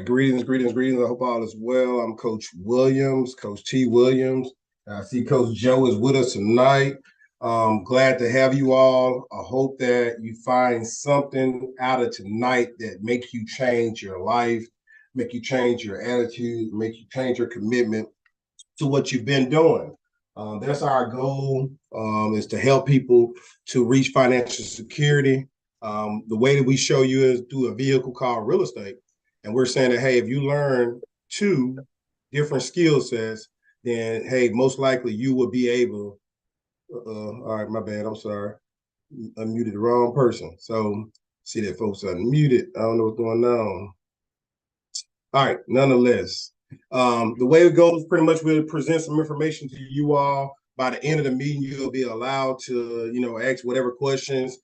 right, greetings, greetings, greetings. I hope all is well. I'm Coach Williams, Coach T. Williams. I see Coach Joe is with us tonight. Glad to have you all. I hope that you find something out of tonight that makes you change your life, make you change your attitude, make you change your commitment to what you've been doing. That's our goal, is to help people to reach financial security. The way that we show you is through a vehicle called real estate. And we're saying that, hey, if you learn two different skill sets, then, hey, most likely you will be able, all right, my bad, I'm sorry. I muted the wrong person. So see that folks unmuted. I don't know what's going on. All right, nonetheless, the way it goes, pretty much we'll present some information to you all. By the end of the meeting, you'll be allowed to, ask whatever questions,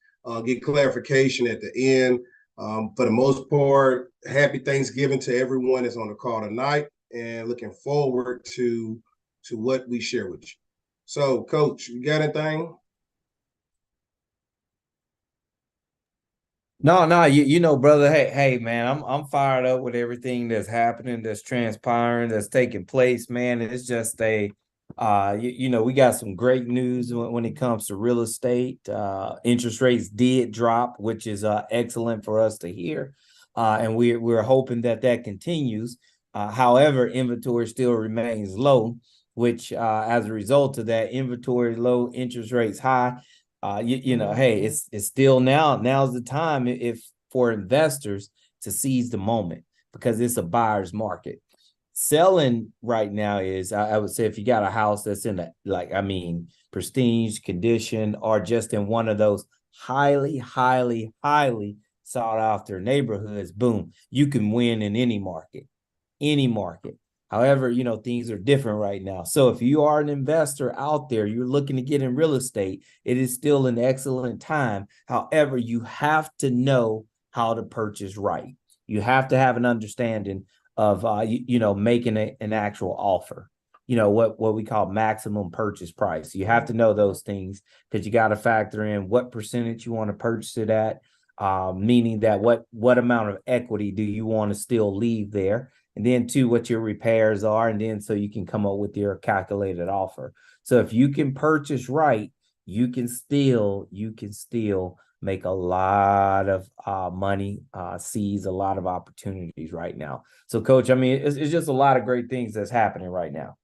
get clarification at the end. For the most part, happy Thanksgiving to everyone that's on the call tonight, and looking forward to what we share with you. So, Coach, you got anything? No, you know, brother. Hey, man, I'm fired up with everything that's happening, that's transpiring, that's taking place, man. And it's just we got some great news when it comes to real estate. Interest rates did drop, which is excellent for us to hear, and we're hoping that continues. However, inventory still remains low, which as a result of that, inventory low, interest rates high. Hey, it's still now's the time if for investors to seize the moment, because it's a buyer's market. Selling right now is, I would say, if you got a house that's in prestige condition, or just in one of those highly sought after neighborhoods, boom, you can win in any market. However, things are different right now. So if you are an investor out there, you're looking to get in real estate, it is still an excellent time. However, you have to know how to purchase right. You have to have an understanding of, making an actual offer, what we call maximum purchase price. You have to know those things, because you got to factor in what percentage you want to purchase it at, meaning that what amount of equity do you want to still leave there? And then two, what your repairs are, and then so you can come up with your calculated offer. So if you can purchase right, you can still make a lot of money, seize a lot of opportunities right now. So, Coach, I mean, it's just a lot of great things that's happening right now.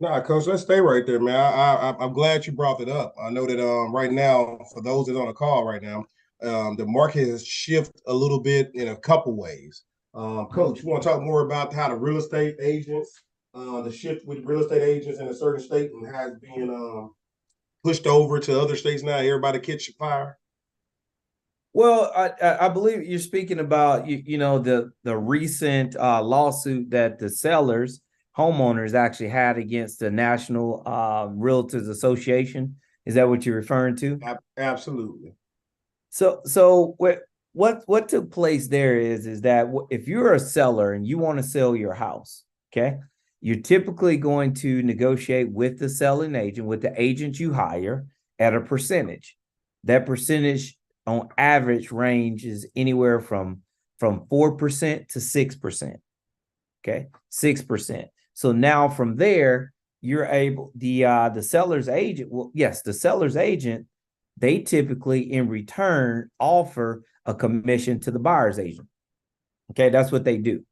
Nah, Coach, let's stay right there, man. I'm glad you brought it up. I know that right now, for those that are on the call right now, the market has shifted a little bit in a couple ways. Coach, you want to talk more about how the real estate agents, the shift with real estate agents in a certain state, and how it's being pushed over to other states now? Everybody catch fire. Well, I believe you're speaking about the recent lawsuit that the homeowners actually had against the National Realtors Association. Is that what you're referring to? Absolutely. So what took place there is that if you're a seller and you want to sell your house, okay, you're typically going to negotiate with the selling agent, with the agent you hire, at a percentage. That percentage on average ranges anywhere from 4% to 6%. Okay, 6%. So now from there, you're able, the seller's agent, the seller's agent, they typically in return offer a commission to the buyer's agent. Okay, that's what they do.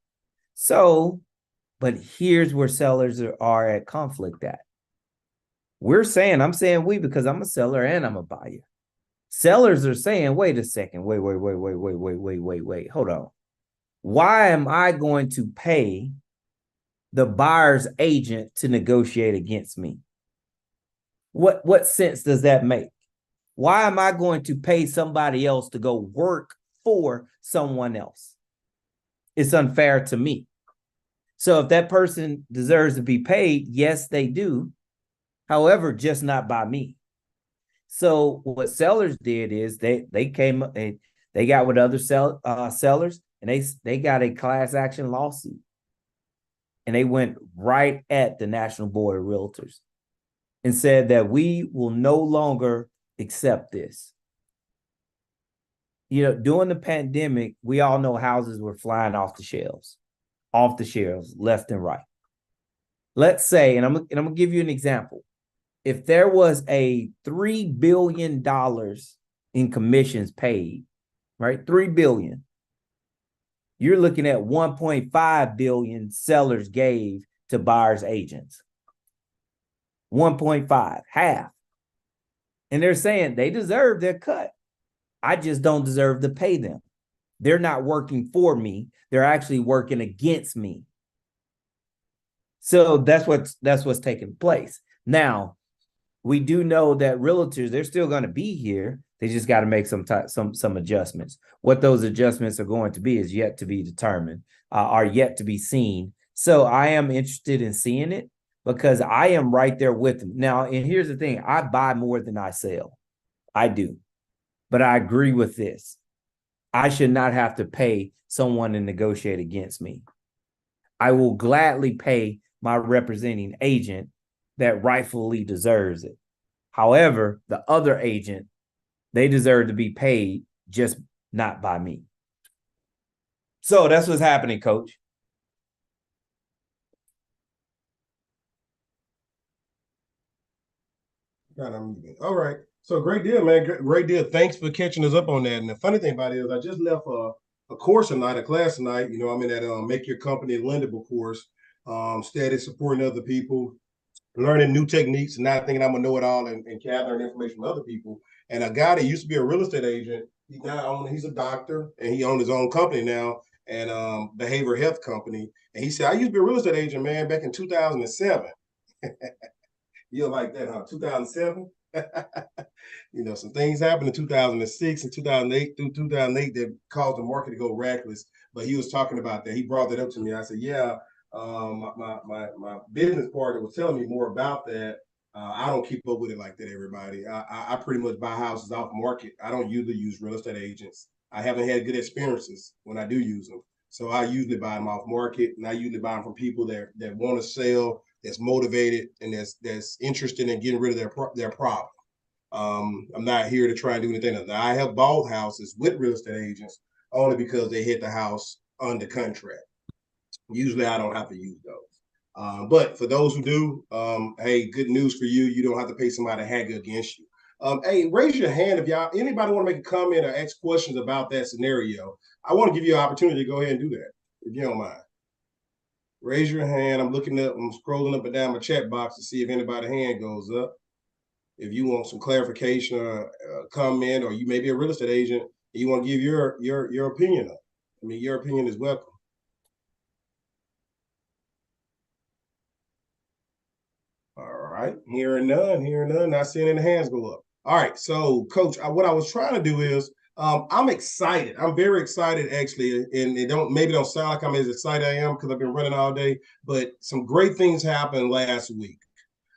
So, but here's where sellers are at conflict at. I'm saying we, because I'm a seller and I'm a buyer. Sellers are saying, wait a second, wait, hold on. Why am I going to pay the buyer's agent to negotiate against me? What sense does that make? Why am I going to pay somebody else to go work for someone else? It's unfair to me. So if that person deserves to be paid, yes, they do. However, just not by me. So what sellers did is they came up and they got with other sellers, and they got a class action lawsuit, and they went right at the National Board of Realtors and said that we will no longer accept this. During the pandemic, we all know houses were flying off the shelves, left and right. Let's say, and I'm gonna give you an example. If there was a $3 billion in commissions paid, right? 3 billion. You're looking at 1.5 billion sellers gave to buyers agents. 1.5, half. And they're saying they deserve their cut. I just don't deserve to pay them. They're not working for me. They're actually working against me. So that's what's taking place. Now, we do know that realtors, they're still going to be here. They just got to make some adjustments. What those adjustments are going to be is yet to be determined, are yet to be seen. So I am interested in seeing it because I am right there with them. Now, and here's the thing. I buy more than I sell. I do. But I agree with this. I should not have to pay someone to negotiate against me. I will gladly pay my representing agent that rightfully deserves it. However, the other agent, they deserve to be paid, just not by me. So that's what's happening, Coach. All right. So great deal, man. Great deal. Thanks for catching us up on that. And the funny thing about it is I just left a course tonight, a class tonight. I'm in that Make Your Company Lendable course, steady supporting other people, learning new techniques and not thinking I'm gonna know it all and gathering information from other people. And a guy that used to be a real estate agent, he's a doctor and he owns his own company now and behavioral health company. And he said, I used to be a real estate agent, man, back in 2007. You're like that, huh? 2007? Some things happened in 2006 and 2008 through 2008 that caused the market to go reckless. But he was talking about that. He brought that up to me. I said, yeah, my business partner was telling me more about that. I don't keep up with it like that, everybody. I pretty much buy houses off market. I don't usually use real estate agents. I haven't had good experiences when I do use them. So I usually buy them off market, and I usually buy them from people that want to sell, that's motivated, and that's interested in getting rid of their problem. I'm not here to try and do anything else. I have bought houses with real estate agents only because they hit the house under contract. Usually I don't have to use those. But for those who do, hey, good news for you. You don't have to pay somebody to haggle against you. Hey, raise your hand if anybody want to make a comment or ask questions about that scenario. I want to give you an opportunity to go ahead and do that, if you don't mind. Raise your hand. I'm scrolling up and down my chat box to see if anybody's hand goes up. If you want some clarification or comment, or you may be a real estate agent and you want to give your opinion. Your opinion is welcome. All right, hearing none, not seeing any hands go up. All right, so Coach, what I was trying to do is, I'm excited. I'm very excited, actually, and it don't sound like I'm as excited I am because I've been running all day, but some great things happened last week.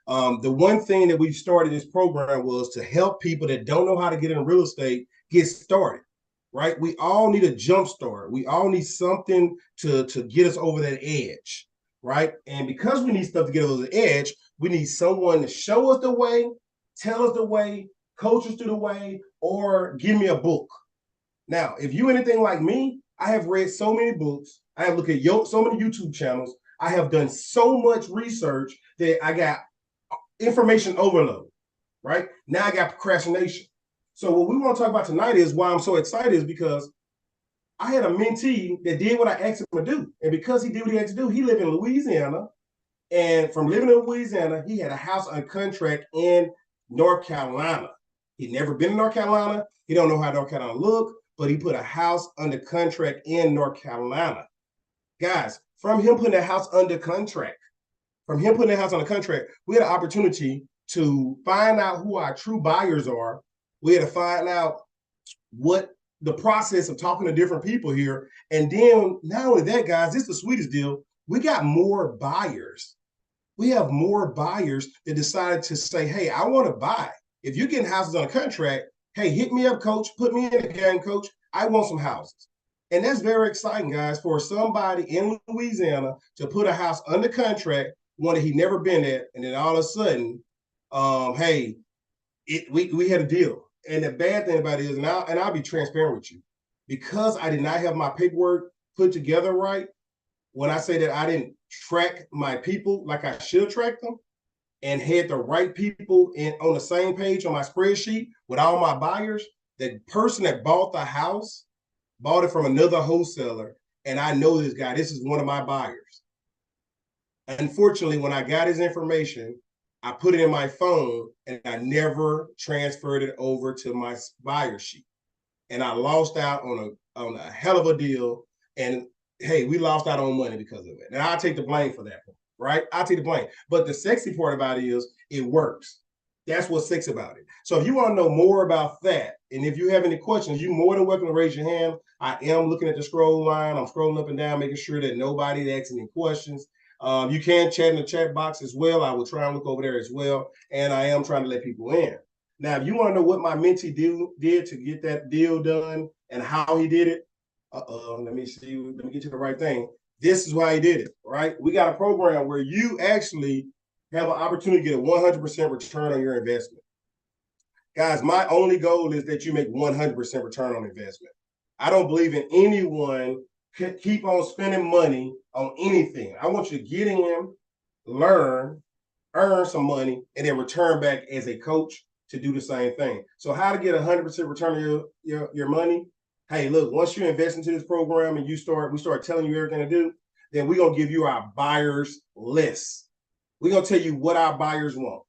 The one thing that we started this program was to help people that don't know how to get in real estate get started, right? We all need a jump start. We all need something to get us over that edge, right? And because we need stuff to get us over the edge, we need someone to show us the way, tell us the way, coach us through the way, or give me a book. Now, if you anything like me, I have read so many books. I have looked at so many YouTube channels. I have done so much research that I got information overload, right? Now I got procrastination. So what we want to talk about tonight is why I'm so excited is because I had a mentee that did what I asked him to do. And because he did what he had to do, he lived in Louisiana. And from living in Louisiana, he had a house on contract in North Carolina. He'd never been to North Carolina. He don't know how North Carolina look, but he put a house under contract in North Carolina. Guys, from him putting that house under contract, we had an opportunity to find out who our true buyers are. We had to find out what the process of talking to different people here. And then not only that, guys, this is the sweetest deal. We got more buyers. We have more buyers that decided to say, hey, I want to buy. If you're getting houses on a contract, hey, hit me up, coach. Put me in the game, coach. I want some houses. And that's very exciting, guys, for somebody in Louisiana to put a house under contract, one that he never been at, and then all of a sudden, hey, we had a deal. And the bad thing about it is, and I'll be transparent with you, because I did not have my paperwork put together right. When I say that I didn't track my people like I should track them, and had the right people on the same page on my spreadsheet with all my buyers, the person that bought the house bought it from another wholesaler, and I know this guy. This is one of my buyers. Unfortunately, when I got his information, I put it in my phone, and I never transferred it over to my buyer sheet, and I lost out on a hell of a deal. And hey, we lost out on money because of it, and I take the blame for that. Right? I take the blame. But the sexy part about it is it works. That's what's sexy about it. So if you want to know more about that, and if you have any questions, you're more than welcome to raise your hand. I am looking at the scroll line. I'm scrolling up and down, making sure that nobody's asking any questions. You can chat in the chat box as well. I will try and look over there as well. And I am trying to let people in. Now, if you want to know what my mentee did to get that deal done and how he did it, let me see. Let me get to the right thing. This is why he did it, right? We got a program where you actually have an opportunity to get a 100% return on your investment. Guys, my only goal is that you make 100% return on investment. I don't believe in anyone keep on spending money on anything. I want you to get in, learn, earn some money, and then return back as a coach to do the same thing. So how to get 100% return on your money? Hey, look, once you invest into this program and we start telling you everything to do, then we're going to give you our buyers list. We're going to tell you what our buyers want.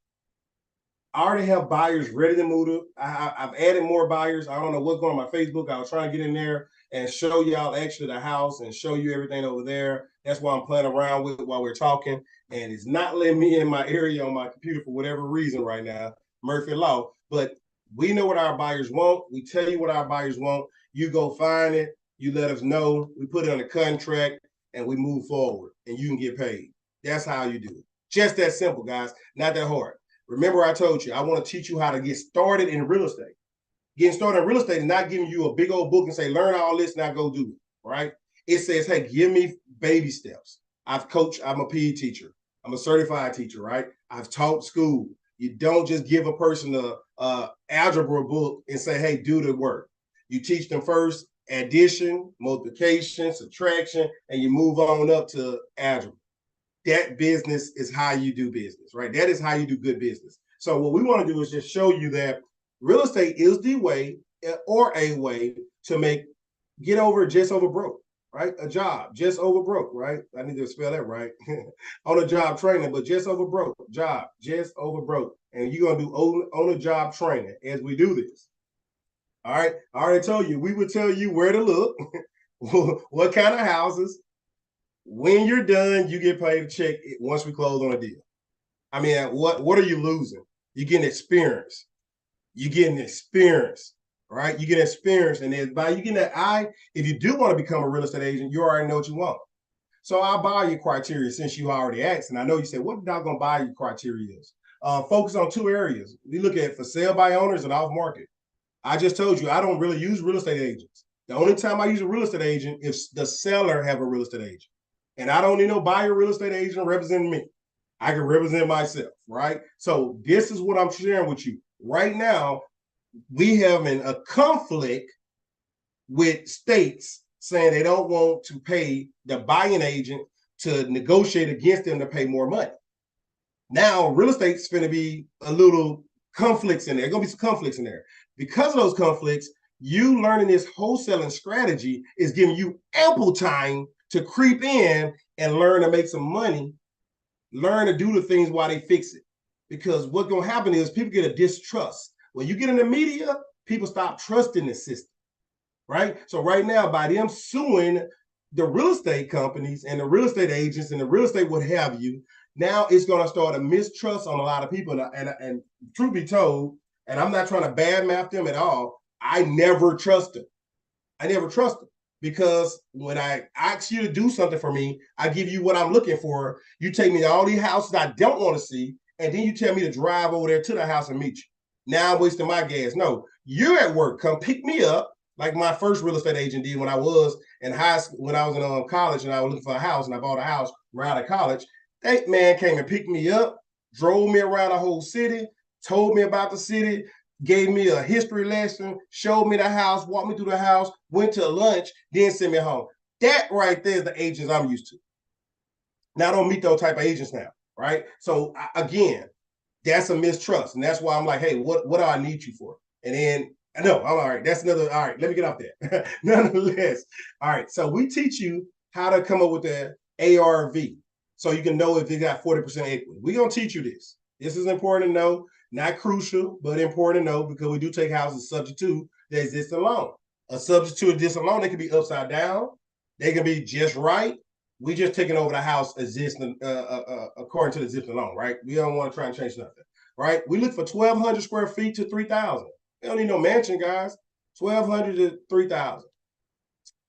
I already have buyers ready to move to. I've added more buyers. I don't know what's going on my Facebook. I was trying to get in there and show y'all actually the house and show you everything over there. That's why I'm playing around with it while we're talking. And it's not letting me in my area on my computer for whatever reason right now, Murphy Law. But we know what our buyers want. We tell you what our buyers want. You go find it. You let us know. We put it on a contract and we move forward and you can get paid. That's how you do it. Just that simple, guys. Not that hard. Remember, I told you, I want to teach you how to get started in real estate. Getting started in real estate is not giving you a big old book and say, learn all this, now go do it, right? It says, hey, give me baby steps. I've coached, I'm a PE teacher. I'm a certified teacher, right? I've taught school. You don't just give a person a algebra book and say, hey, do the work. You teach them first addition, multiplication, subtraction, and you move on up to algebra. That business is how you do business, right? That is how you do good business. So what we want to do is just show you that real estate is the way or a way to get over just over broke, right? A job, just over broke, right? I need to spell that right. On a job training, but just over broke, job, just over broke. And you're going to do on a job training as we do this. All right. I already told you, we would tell you where to look, what kind of houses. When you're done, you get paid a check once we close on a deal. I mean, what are you losing? You're getting experience. You're getting experience, right? You get experience. And then by you getting that eye, if you do want to become a real estate agent, you already know what you want. So I'll buy your criteria since you already asked. And I know you said, what doggone buy your criteria is? Focus on two areas. We look at for sale by owners and off market. I just told you, I don't really use real estate agents. The only time I use a real estate agent is the seller have a real estate agent. And I don't need no buyer real estate agent representing me. I can represent myself, right? So this is what I'm sharing with you. Right now, we having a conflict with states saying they don't want to pay the buying agent to negotiate against them to pay more money. Now, real estate's going to be a little conflicts in there. There's going to be some conflicts in there. Because of those conflicts, you learning this wholesaling strategy is giving you ample time to creep in and learn to make some money, learn to do the things while they fix it. Because what's going to happen is people get a distrust. When you get in the media, people stop trusting the system, right? So right now, by them suing the real estate companies and the real estate agents and the real estate what have you, now it's going to start a mistrust on a lot of people. And truth be told, and I'm not trying to badmouth them at all, I never trust them. I never trust them. Because when I ask you to do something for me, I give you what I'm looking for. You take me to all these houses I don't want to see, and then you tell me to drive over there to the house and meet you. Now I'm wasting my gas. No, you're at work. Come pick me up, like my first real estate agent did when I was in high school, when I was in college, and I was looking for a house, and I bought a house right out of college. That man came and picked me up, drove me around the whole city, told me about the city, gave me a history lesson, showed me the house, walked me through the house, went to lunch, then sent me home. That right there is the agents I'm used to. Now I don't meet those type of agents now, right? So again, that's a mistrust. And that's why I'm like, hey, what do I need you for? And then I know, I'm all right. That's another, all right, let me get off that. Nonetheless, all right. So we teach you how to come up with the ARV so you can know if you got 40% equity. We're going to teach you this. This is important to know, not crucial, but important to know because we do take houses subject to the existing loan. A subject to a existing loan, they can be upside down. They can be just right. We just taking over the house existing according to the existing loan, right? We don't want to try and change nothing, right? We look for 1,200 square feet to 3,000. We don't need no mansion, guys. 1,200 to 3,000.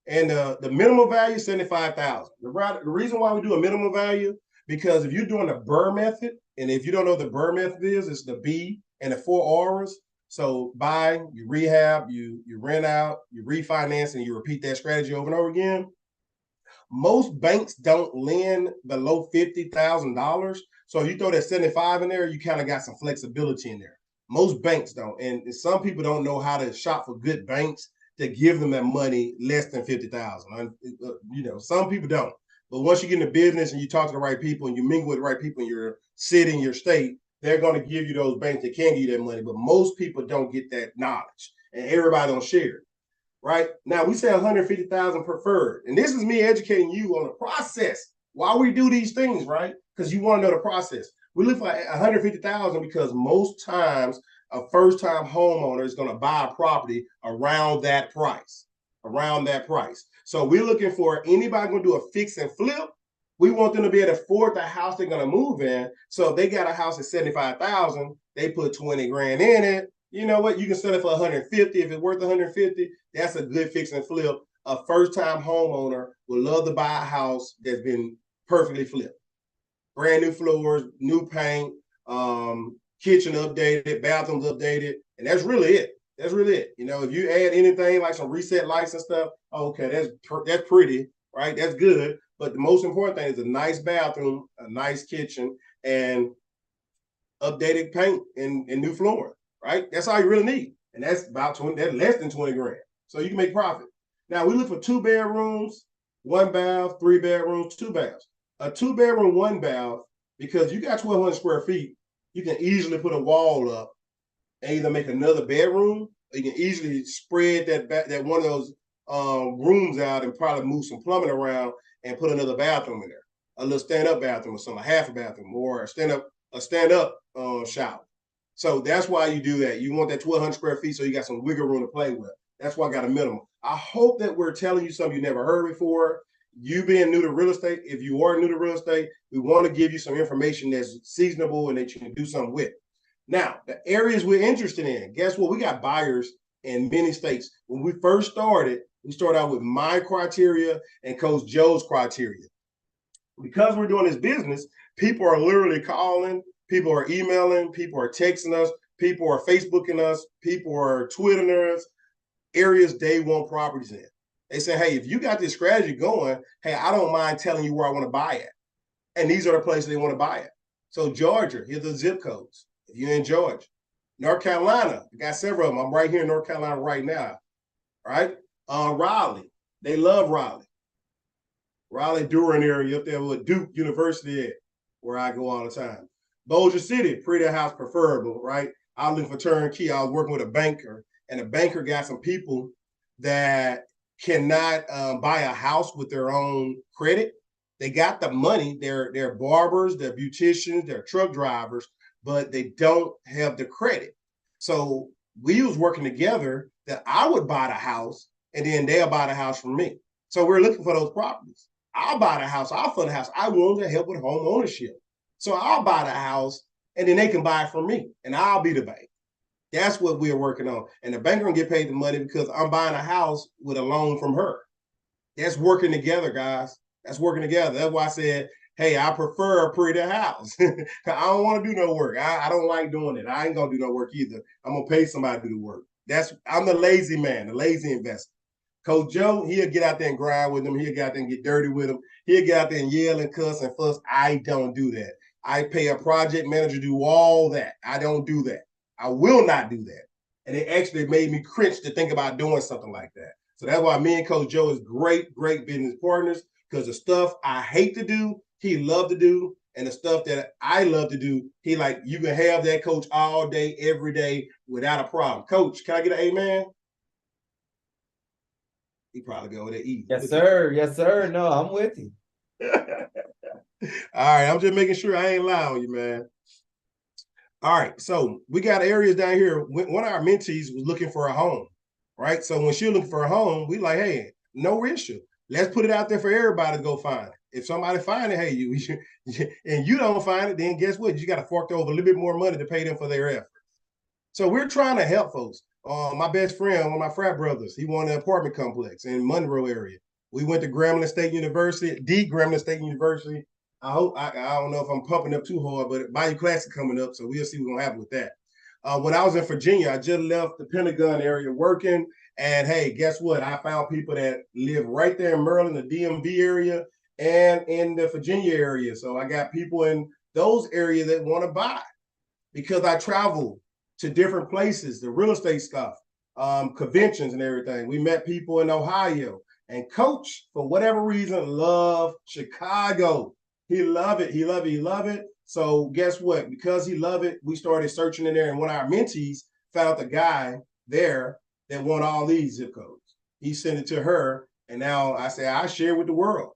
And the minimum value is 75,000. The reason why we do a minimum value, because if you're doing the Burr method, and if you don't know what the Burr method is, it's the B and the 4 auras. So buy, you rehab, you rent out, you refinance, and you repeat that strategy over and over again. Most banks don't lend below $50,000. So if you throw that 75 in there, you kind of got some flexibility in there. Most banks don't. And some people don't know how to shop for good banks to give them that money less than 50,000. You know, some people don't. But once you get in the business and you talk to the right people and you mingle with the right people in your city, in your state, they're going to give you those banks that can give you that money. But most people don't get that knowledge, and everybody don't share it. Right now, we say 150,000 preferred, and this is me educating you on the process why we do these things, right? Because you want to know the process. We look for 150,000 because most times a first-time homeowner is going to buy a property around that price, So we're looking for anybody going to do a fix and flip. We want them to be able to afford the house they're going to move in. So if they got a house at 75,000, they put 20 grand in it. You know what? You can sell it for 150. If it's worth 150, that's a good fix and flip. A first-time homeowner would love to buy a house that's been perfectly flipped. Brand new floors, new paint, kitchen updated, bathrooms updated, and that's really it. You know, if you add anything like some reset lights and stuff, okay, that's pretty, right? That's good. But the most important thing is a nice bathroom, a nice kitchen, and updated paint and new flooring. Right? That's all you really need. And that's about 20, that's less than 20 grand. So you can make profit. Now we look for 2 bedrooms, 1 bath, 3 bedrooms, 2 baths. A 2 bedroom, 1 bath, because you got 1,200 square feet, you can easily put a wall up and either make another bedroom, or you can easily spread that one of those rooms out and probably move some plumbing around and put another bathroom in there. A little stand-up bathroom or something, a half a bathroom, or a stand-up shower. So that's why you do that. You want that 1,200 square feet so you got some wiggle room to play with. That's why I got a minimum. I hope that we're telling you something you never heard before. You being new to real estate, if you are new to real estate, we want to give you some information that's seasonable and that you can do something with. Now, the areas we're interested in, guess what? We got buyers in many states. When we first started, we started out with my criteria and Coach Joe's criteria. Because we're doing this business, people are literally calling, people are emailing, people are texting us, people are Facebooking us, people are Twittering us, areas they want properties in. They say, hey, if you got this strategy going, hey, I don't mind telling you where I want to buy it. And these are the places they want to buy it. So Georgia, here's the zip codes. If you're in Georgia. North Carolina, I got several of them. I'm right here in North Carolina right now. Right? Raleigh, they love Raleigh. Raleigh-Durham area up there with Duke University, where I go all the time. Bossier City, pretty house preferable, right? I was looking for turnkey. I was working with a banker, and the banker got some people that cannot buy a house with their own credit. They got the money. They're barbers, they're beauticians, they're truck drivers, but they don't have the credit. So we was working together that I would buy the house, and then they'll buy the house from me. So we're looking for those properties. I'll buy the house. I'll fund the house. I want to help with home ownership. So I'll buy the house, and then they can buy it from me, and I'll be the bank. That's what we're working on. And the banker gonna get paid the money because I'm buying a house with a loan from her. That's working together, guys. That's working together. That's why I said, hey, I prefer a pretty house. I don't want to do no work. I don't like doing it. I ain't gonna do no work either. I'm gonna pay somebody to do the work. I'm the lazy man, the lazy investor. Coach Joe, he'll get out there and grind with them. He'll get out there and get dirty with them. He'll get out there and yell and cuss and fuss. I don't do that. I pay a project manager to do all that. I don't do that. I will not do that. And it actually made me cringe to think about doing something like that. So that's why me and Coach Joe is great business partners, because the stuff I hate to do, he loved to do. And the stuff that I love to do, he like, you can have that coach all day, every day without a problem. Coach, can I get an amen? He probably go there eat. Yes, sir. Yes, sir. No, I'm with you. All right, I'm just making sure I ain't lying on you, man. All right, so we got areas down here. One of our mentees was looking for a home, right? So when she was looking for a home, we like, hey, no issue. Let's put it out there for everybody to go find it. If somebody find it, hey, you and you don't find it, then guess what? You got to fork over a little bit more money to pay them for their effort. So we're trying to help folks. My best friend, one of my frat brothers, he wanted an apartment complex in Monroe area. We went to Grambling State University, the Grambling State University. I don't know if I'm pumping up too hard, but Bayou Classic coming up, so we'll see what's gonna happen with that. When I was in Virginia, I just left the Pentagon area working, and hey, guess what? I found people that live right there in Maryland, the DMV area, and in the Virginia area. So I got people in those areas that want to buy because I travel to different places, the real estate stuff, conventions and everything. We met people in Ohio, and Coach, for whatever reason, loved Chicago. He loved it. He loved it. He loved it. So guess what? Because he loved it, we started searching in there, and one of our mentees found a guy there that wanted all these zip codes. He sent it to her, and now I say I share with the world.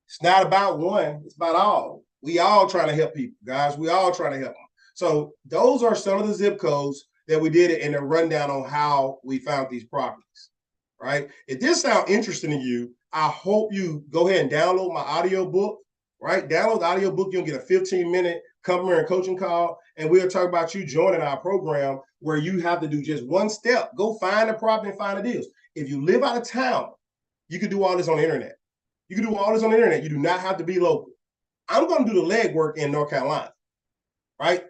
It's not about one; it's about all. We all trying to help people, guys. We all trying to help them. So those are some of the zip codes that we did in a rundown on how we found these properties, right? If this sounds interesting to you, I hope you go ahead and download my audiobook, right? Download the audiobook. You'll get a 15-minute customer and coaching call, and we'll talk about you joining our program where you have to do just one step. Go find a property and find the deals. If you live out of town, you can do all this on the internet. You can do all this on the internet. You do not have to be local. I'm going to do the legwork in North Carolina. Right,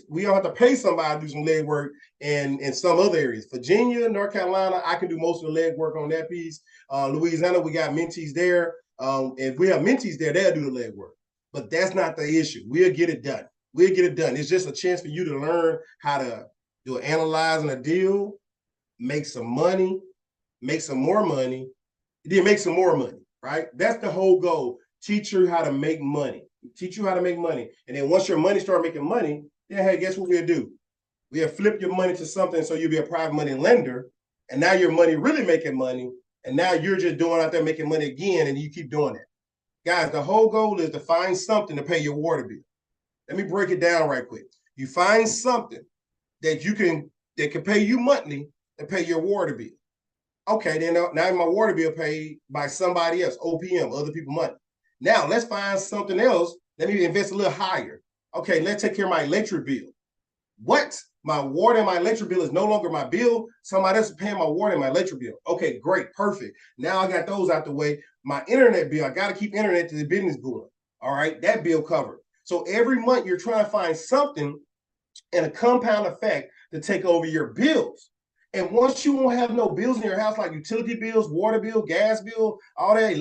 we don't have to pay somebody to do some leg work in some other areas. Virginia, North Carolina, I can do most of the leg work on that piece. Louisiana, we got mentees there. If we have mentees there, they'll do the leg work. But that's not the issue. We'll get it done. We'll get it done. It's just a chance for you to learn how to do an analyzing a deal, make some money, make some more money, then make some more money, right? That's the whole goal. Teach you how to make money. Teach you how to make money. And then once your money start making money, then hey, guess what we'll do? We'll flip your money to something so you'll be a private money lender. And now your money really making money. And now you're just doing out there making money again, and you keep doing it. Guys, the whole goal is to find something to pay your water bill. Let me break it down right quick. You find something that can pay you monthly and pay your water bill. Okay, then now my water bill paid by somebody else, OPM, other people money. Now let's find something else. Let me invest a little higher. Okay, let's take care of my electric bill. What? My water and my electric bill is no longer my bill. Somebody else is paying my water and my electric bill. Okay, great, perfect. Now I got those out the way. My internet bill, I got to keep internet to the business going. All right, that bill covered. So every month you're trying to find something in a compound effect to take over your bills. And once you won't have no bills in your house, like utility bills, water bill, gas bill, all that,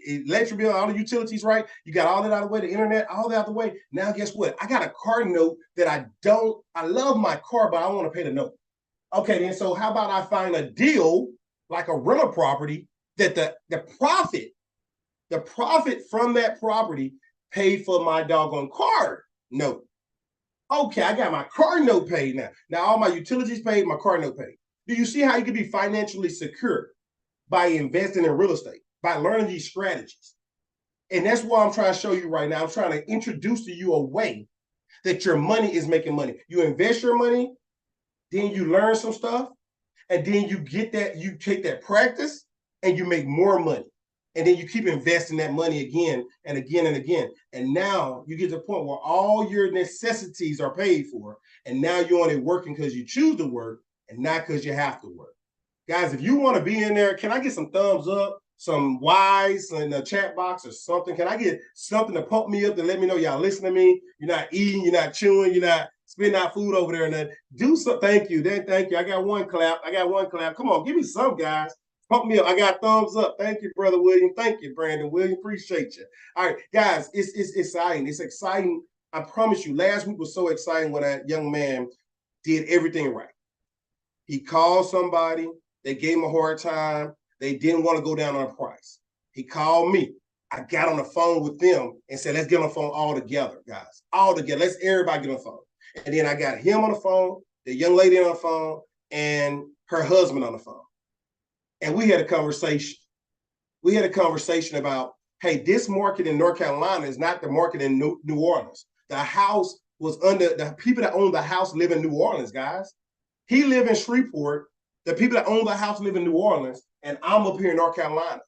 electric bill, all the utilities, right? You got all that out of the way, the internet, all that out of the way. Now, guess what? I got a car note that I love my car, but I want to pay the note. Okay, then so how about I find a deal, like a rental property, that the profit from that property paid for my doggone car note. Okay, I got my car note paid now. Now all my utilities paid, my car note paid. Do you see how you can be financially secure by investing in real estate, by learning these strategies? And that's what I'm trying to show you right now. I'm trying to introduce to you a way that your money is making money. You invest your money, then you learn some stuff, and then you take that practice and you make more money. And then you keep investing that money again and again and again. And now you get to the point where all your necessities are paid for. And now you're only working because you choose to work and not because you have to work. Guys, if you want to be in there, can I get some thumbs up, some Y's in the chat box or something? Can I get something to pump me up to let me know y'all listen to me? You're not eating, you're not chewing, you're not spitting out food over there. And then do some, thank you. Then thank you. I got one clap. Come on, give me some, guys. Pump me up. I got thumbs up. Thank you, Brother William. Thank you, Brandon William. Appreciate you. All right, guys, it's exciting. It's exciting. I promise you, last week was so exciting when that young man did everything right. He called somebody. They gave him a hard time. They didn't want to go down on a price. He called me. I got on the phone with them and said, let's get on the phone all together, guys. All together. Let's everybody get on the phone. And then I got him on the phone, the young lady on the phone, and her husband on the phone. And we had a conversation. We had a conversation about, hey, this market in North Carolina is not the market in New Orleans. The house was under, the people that own the house live in New Orleans, guys. He live in Shreveport. The people that own the house live in New Orleans, and I'm up here in North Carolina.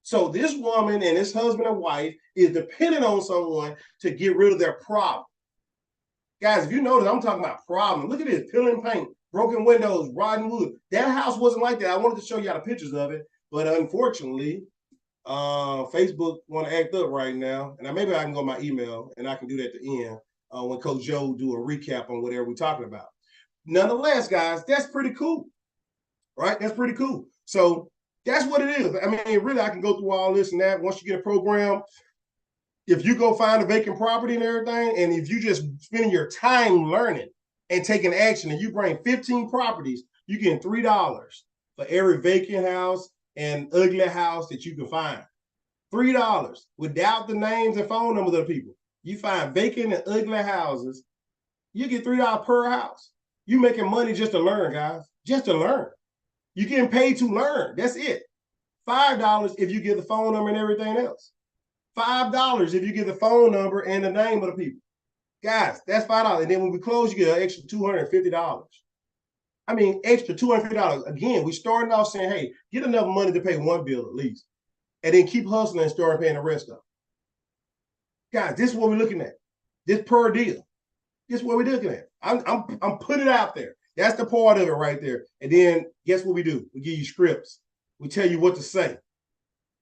So this woman and this husband and wife is dependent on someone to get rid of their problem. Guys, if you notice, I'm talking about problem. Look at this, peeling paint, broken windows, rotten wood. That house wasn't like that. I wanted to show you all the pictures of it, but unfortunately, Facebook want to act up right now. And maybe I can go my email and I can do that at the end when Coach Joe do a recap on whatever we're talking about. Nonetheless, guys, that's pretty cool, right? That's pretty cool. So that's what it is. I mean, really, I can go through all this and that. Once you get a program, if you go find a vacant property and everything, and if you just spending your time learning and taking action, and you bring 15 properties, you get $3 for every vacant house and ugly house that you can find. $3 without the names and phone numbers of the people. You find vacant and ugly houses, you get $3 per house. You making money just to learn, guys, just to learn. You're getting paid to learn. That's it. $5 if you get the phone number and everything else. $5 if you get the phone number and the name of the people. Guys, that's $5. And then when we close, you get an extra $250. I mean, extra $250. Again, we starting off saying, hey, get enough money to pay one bill at least. And then keep hustling and start paying the rest of it. Guys, this is what we're looking at. This per deal. This is what we're looking at. I'm putting it out there. That's the part of it right there. And then guess what we do? We give you scripts. We tell you what to say.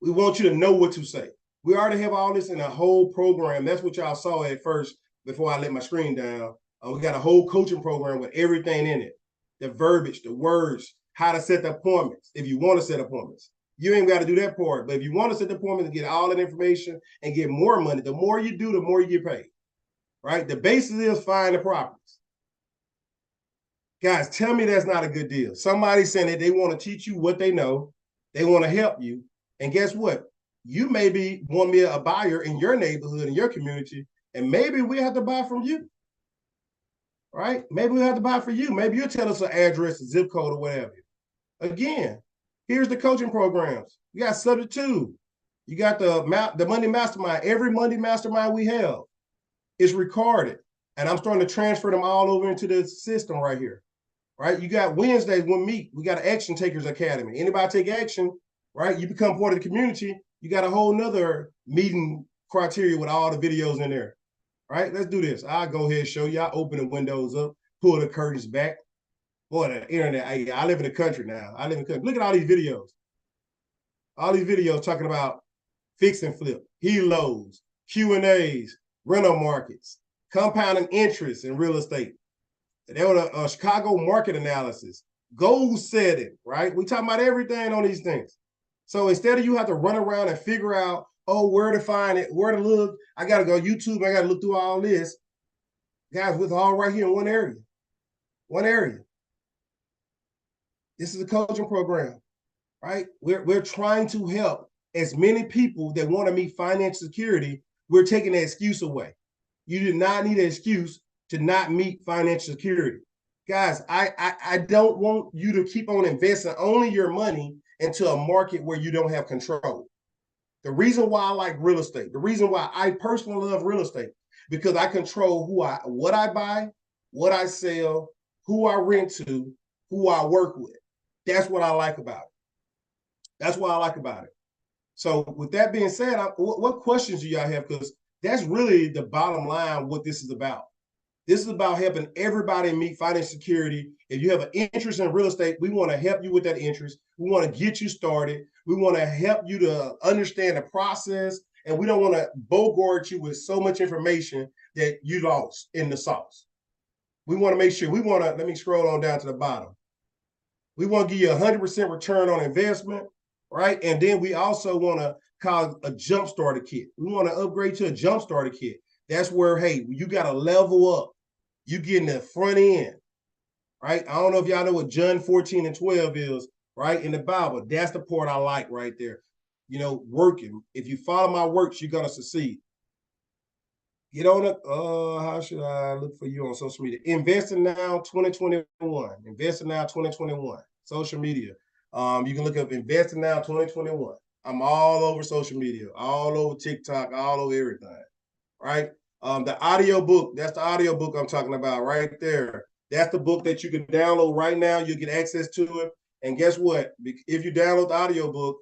We want you to know what to say. We already have all this in a whole program. That's what y'all saw at first before I let my screen down. We got a whole coaching program with everything in it. The verbiage, the words, how to set the appointments if you want to set appointments. You ain't got to do that part. But if you want to set the appointments and get all that information and get more money, the more you do, the more you get paid. Right? The basis is find the properties. Guys, tell me that's not a good deal. Somebody saying that they want to teach you what they know. They want to help you. And guess what? You maybe want me a buyer in your neighborhood, in your community, and maybe we have to buy from you. Right? Maybe we have to buy for you. Maybe you'll tell us an address, a zip code, or whatever. Again, here's the coaching programs. You got Subject 2. You got the Monday Mastermind. Every Monday Mastermind we have is recorded. And I'm starting to transfer them all over into the system right here. Right? You got Wednesdays when we meet. We got an Action Takers Academy. Anybody take action, right? You become part of the community. You got a whole nother meeting criteria with all the videos in there. Right? Let's do this. I'll go ahead and show you. I'll open the windows up, pull the curtains back. Boy, the internet, I live in the country now. I live in the country. Look at all these videos. All these videos talking about fix and flip, helos, Q&As, rental markets, compounding interest in real estate. There was a Chicago market analysis, goal setting, right? We talking about everything on these things. So instead of you have to run around and figure out, oh, where to find it, where to look, I got to go YouTube, I got to look through all this. Guys, with all right here in one area. One area. This is a coaching program, right? We're trying to help as many people that want to meet financial security. We're taking the excuse away. You do not need an excuse to not meet financial security. Guys, I don't want you to keep on investing only your money into a market where you don't have control. The reason why I like real estate, the reason why I personally love real estate, because I control what I buy, what I sell, who I rent to, who I work with. That's what I like about it. That's what I like about it. So with that being said, what questions do y'all have? Because that's really the bottom line, what this is about. This is about helping everybody meet financial security. If you have an interest in real estate, we want to help you with that interest. We want to get you started. We want to help you to understand the process. And we don't want to bogart you with so much information that you lost in the sauce. We want to make sure, let me scroll on down to the bottom. We want to give you 100% return on investment, right? And then we also want to call a jump starter kit. We want to upgrade to a jump starter kit. That's where, hey, you got to level up. You get in the front end. right? I don't know if y'all know what John 14 and 12 is, right? In the Bible. That's the part I like right there. You know, working. If you follow my works, you're gonna succeed. Get on it. How should I look for you on social media? Investing Now 2021. Investing Now 2021. Social media. You can look up Investing Now 2021. I'm all over social media, all over TikTok, all over everything. Right? The audio book, that's the audio book I'm talking about right there. That's the book that you can download right now. You get access to it. And guess what? If you download the audio book,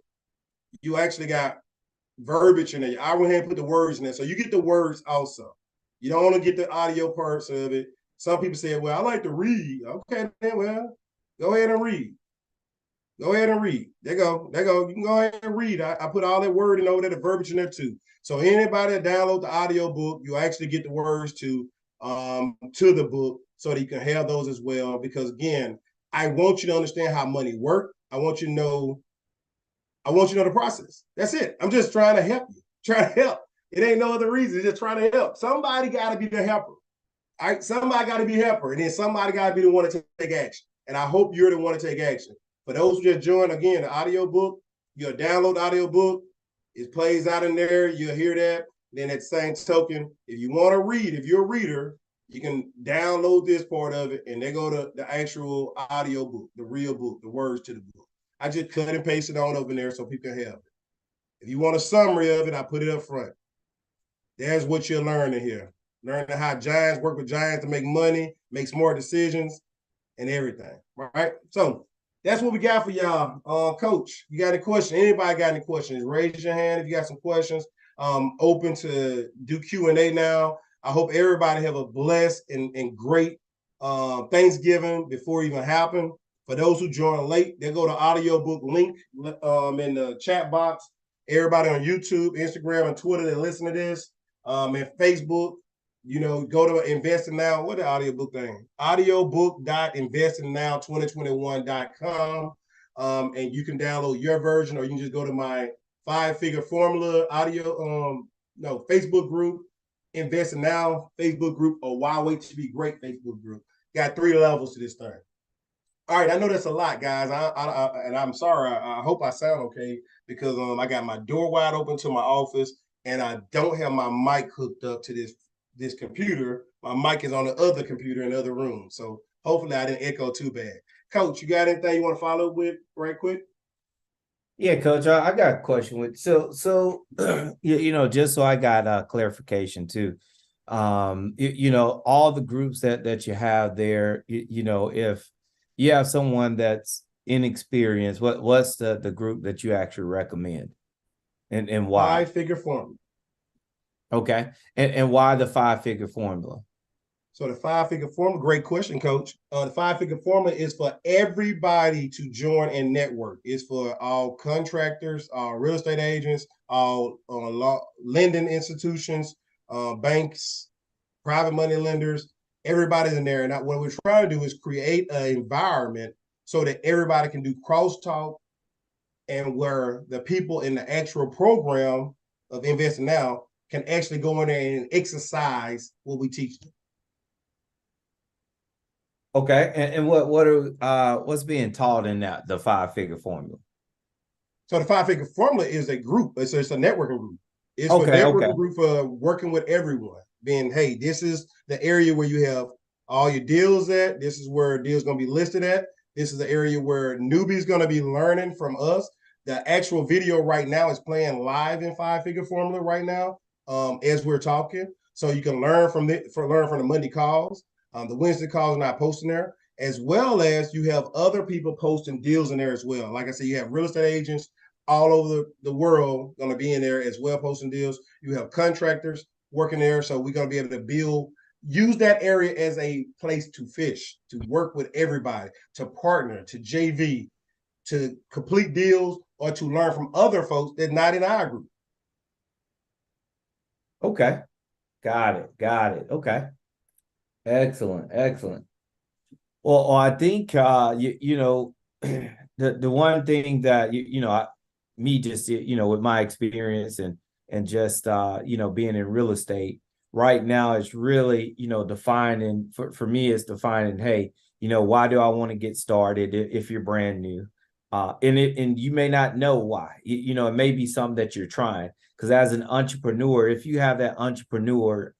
you actually got verbiage in there. I went ahead and put the words in there. So you get the words also. You don't want to get the audio parts of it. Some people say, well, I like to read. Okay, then, well, go ahead and read. Go ahead and read. There go. There go. You can go ahead and read. I put all that word in over there, the verbiage in there too. So anybody that download the audio book, you actually get the words to the book so that you can have those as well. Because again, I want you to understand how money works. I want you to know the process. That's it. I'm just trying to help you. Trying to help. It ain't no other reason. It's just trying to help. Somebody got to be the helper. All right. Somebody got to be a helper. And then somebody got to be the one to take action. And I hope you're the one to take action. For those who just joined, again, the audio book, you'll download the audio book. It plays out in there. You'll hear that. Then at the same token, if you want to read, if you're a reader, you can download this part of it and they go to the actual audio book, the real book, the words to the book. I just cut and paste it on over there so people can have it. If you want a summary of it, I put it up front. There's what you're learning here. Learning how giants work with giants to make money, make smart decisions, and everything. Right? So that's what we got for y'all. Coach, you got any questions? Anybody got any questions? Raise your hand if you got some questions. Open to do Q&A now. I hope everybody have a blessed and great Thanksgiving before it even happen. For those who join late, they go to audiobook link in the chat box. Everybody on YouTube, Instagram, and Twitter that listen to this, and Facebook, you know, go to Investing Now. What the audiobook thing? Audiobook.investingnow2021.com. And you can download your version, or you can just go to my 5-figure formula Facebook group, Investing Now Facebook group, or Why Wait to Be Great Facebook group. Got 3 levels to this thing. All right, I know that's a lot, guys. And I'm sorry. I hope I sound okay because I got my door wide open to my office, and I don't have my mic hooked up to this computer. My mic is on the other computer in the other room, so hopefully I didn't echo too bad. Coach, you got anything you want to follow up with right quick? Yeah, Coach, I got a question with just so I got clarification too. All the groups that you have there, if you have someone that's inexperienced, what's the group that you actually recommend and why? 5-figure formula. Okay. And why the 5-figure formula? So the 5-figure formula, great question, Coach. The 5-figure formula is for everybody to join and network. It's for all contractors, all real estate agents, all lending institutions, banks, private money lenders. Everybody's in there. And what we're trying to do is create an environment so that everybody can do crosstalk, and where the people in the actual program of Investing Now can actually go in there and exercise what we teach them. Okay, and what's being taught in the 5-figure formula? So the 5-figure formula is a group. It's a networking group. It's for networking group for working with everyone. Being, hey, this is the area where you have all your deals at. This is where deals going to be listed at. This is the area where newbies going to be learning from us. The actual video right now is playing live in 5-figure formula right now as we're talking. So you can learn from the Monday calls. The Wednesday calls are not posting there, as well as you have other people posting deals in there as well. Like I said, you have real estate agents all over the world going to be in there as well, posting deals. You have contractors working there. So we're going to be able to use that area as a place to fish, to work with everybody, to partner, to JV, to complete deals, or to learn from other folks that not in our group. Okay. Got it. Okay. Excellent. Well, I think the one thing that with my experience and just being in real estate right now, it's really defining for me, it's defining, hey, Why do I want to get started if you're brand new? And you may not know why. It may be something that you're trying. Because as an entrepreneur, if you have that entrepreneur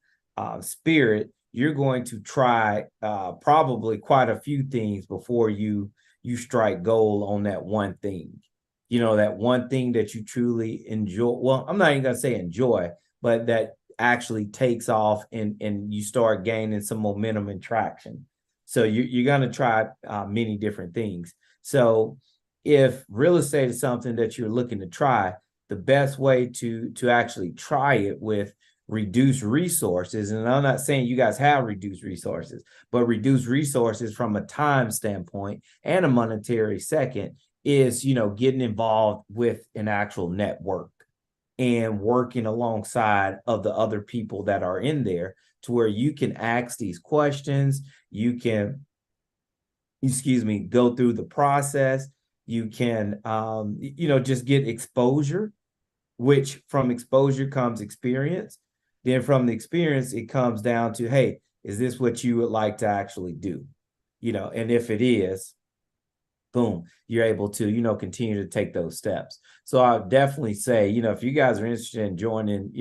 spirit, you're going to try probably quite a few things before you strike gold on that one thing. That one thing that you truly enjoy. Well, I'm not even gonna say enjoy, but that actually takes off and you start gaining some momentum and traction. So you're gonna try many different things. So if real estate is something that you're looking to try, the best way to actually try it with reduced resources, and I'm not saying you guys have reduced resources, but reduced resources from a time standpoint and a monetary second, is getting involved with an actual network and working alongside of the other people that are in there, to where you can ask these questions, you can go through the process, you can just get exposure, which from exposure comes experience. Then from the experience, it comes down to, hey, is this what you would like to actually do? And if it is, boom, you're able to, continue to take those steps. So I would definitely say, if you guys are interested in joining,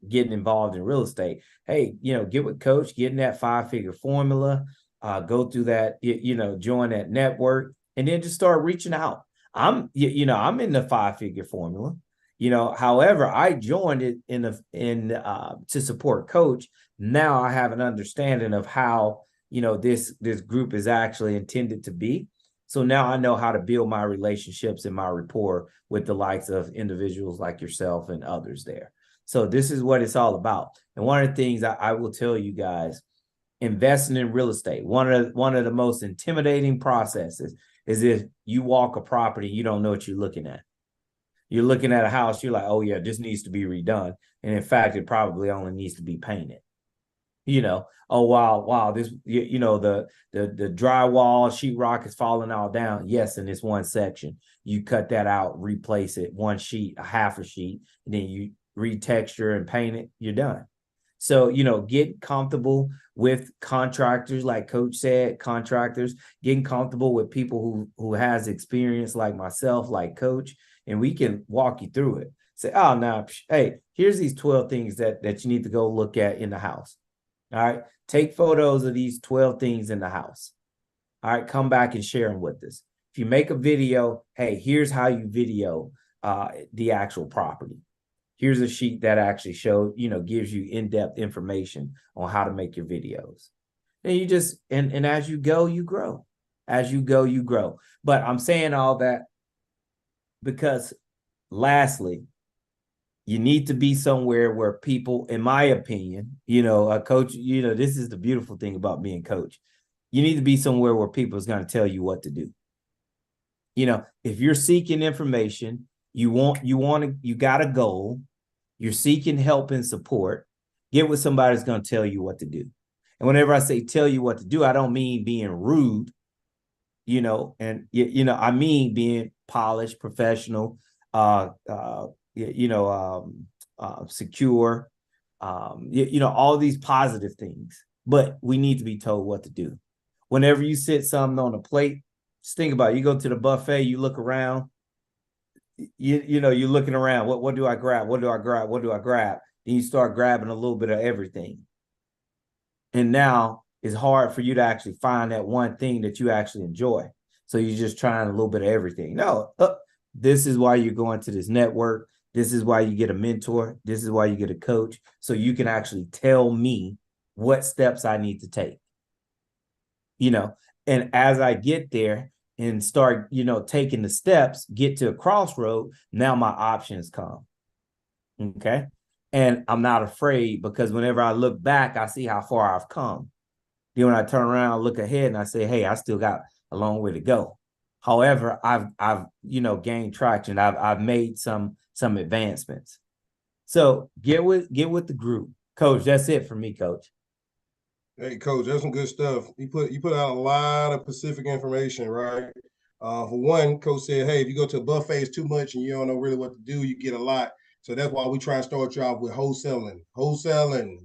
getting involved in real estate, hey, get with Coach, get in that 5-figure formula, go through that, join that network, and then just start reaching out. I'm in the 5-figure formula. However, I joined it to support Coach. Now I have an understanding of how, this group is actually intended to be. So now I know how to build my relationships and my rapport with the likes of individuals like yourself and others there. So this is what it's all about. And one of the things I will tell you guys, investing in real estate, one of the most intimidating processes is if you walk a property, you don't know what you're looking at. You're looking at a house, you're like, oh yeah, this needs to be redone. And in fact, it probably only needs to be painted. Oh wow, this, the drywall sheetrock is falling all down. Yes, in this one section, you cut that out, replace it, one sheet, a half a sheet, and then you retexture and paint it. You're done. So get comfortable with contractors, like Coach said, contractors, getting comfortable with people who has experience like myself, like Coach, and we can walk you through it. Say, oh, now, hey, here's these 12 things that you need to go look at in the house. All right. Take photos of these 12 things in the house. All right. Come back and share them with us. If you make a video, hey, here's how you video the actual property. Here's a sheet that actually shows, gives you in-depth information on how to make your videos. And you just, and as you go, you grow. As you go, you grow. But I'm saying all that because lastly, you need to be somewhere where people, in my opinion, a coach, this is the beautiful thing about being Coach. You need to be somewhere where people is going to tell you what to do. If you're seeking information, you got a goal, you're seeking help and support, get with somebody that's going to tell you what to do. And whenever I say tell you what to do, I don't mean being rude, I mean being polished, professional, secure, all these positive things. But we need to be told what to do. Whenever you sit something on a plate, just think about it. You go to the buffet, you look around, you're looking around. What do I grab? What do I grab? What do I grab? Then you start grabbing a little bit of everything. And now it's hard for you to actually find that one thing that you actually enjoy. So you're just trying a little bit of everything. No, this is why you're going to this network. This is why you get a mentor. This is why you get a coach. So you can actually tell me what steps I need to take. And as I get there and start, taking the steps, get to a crossroad, now my options come. Okay. And I'm not afraid, because whenever I look back, I see how far I've come. Then when I turn around, look ahead, and I say, hey, I still got a long way to go. However, I've gained traction. I've made some advancements. So get with the group. Coach, that's it for me, Coach. Hey, Coach, that's some good stuff. You put out a lot of specific information, right? For one, Coach said, hey, if you go to a buffet, it's too much and you don't know really what to do, you get a lot. So that's why we try to start you off with wholesaling.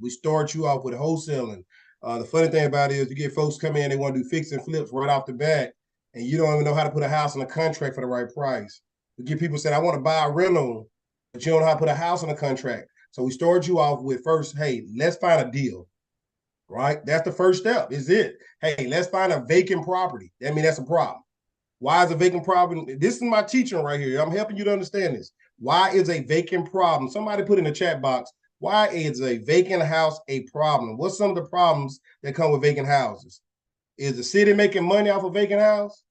We start you off with wholesaling. The funny thing about it is you get folks come in, they want to do fix and flips right off the bat, and you don't even know how to put a house on a contract for the right price. You get people saying, I want to buy a rental, but you don't know how to put a house on a contract. So we started you off with first, hey, let's find a deal, right? That's the first step, is it. Hey, let's find a vacant property. I mean, that's a problem. Why is a vacant property? This is my teaching right here. I'm helping you to understand this. Why is a vacant problem? Somebody put in the chat box, why is a vacant house a problem? What's some of the problems that come with vacant houses? Is the city making money off a vacant house?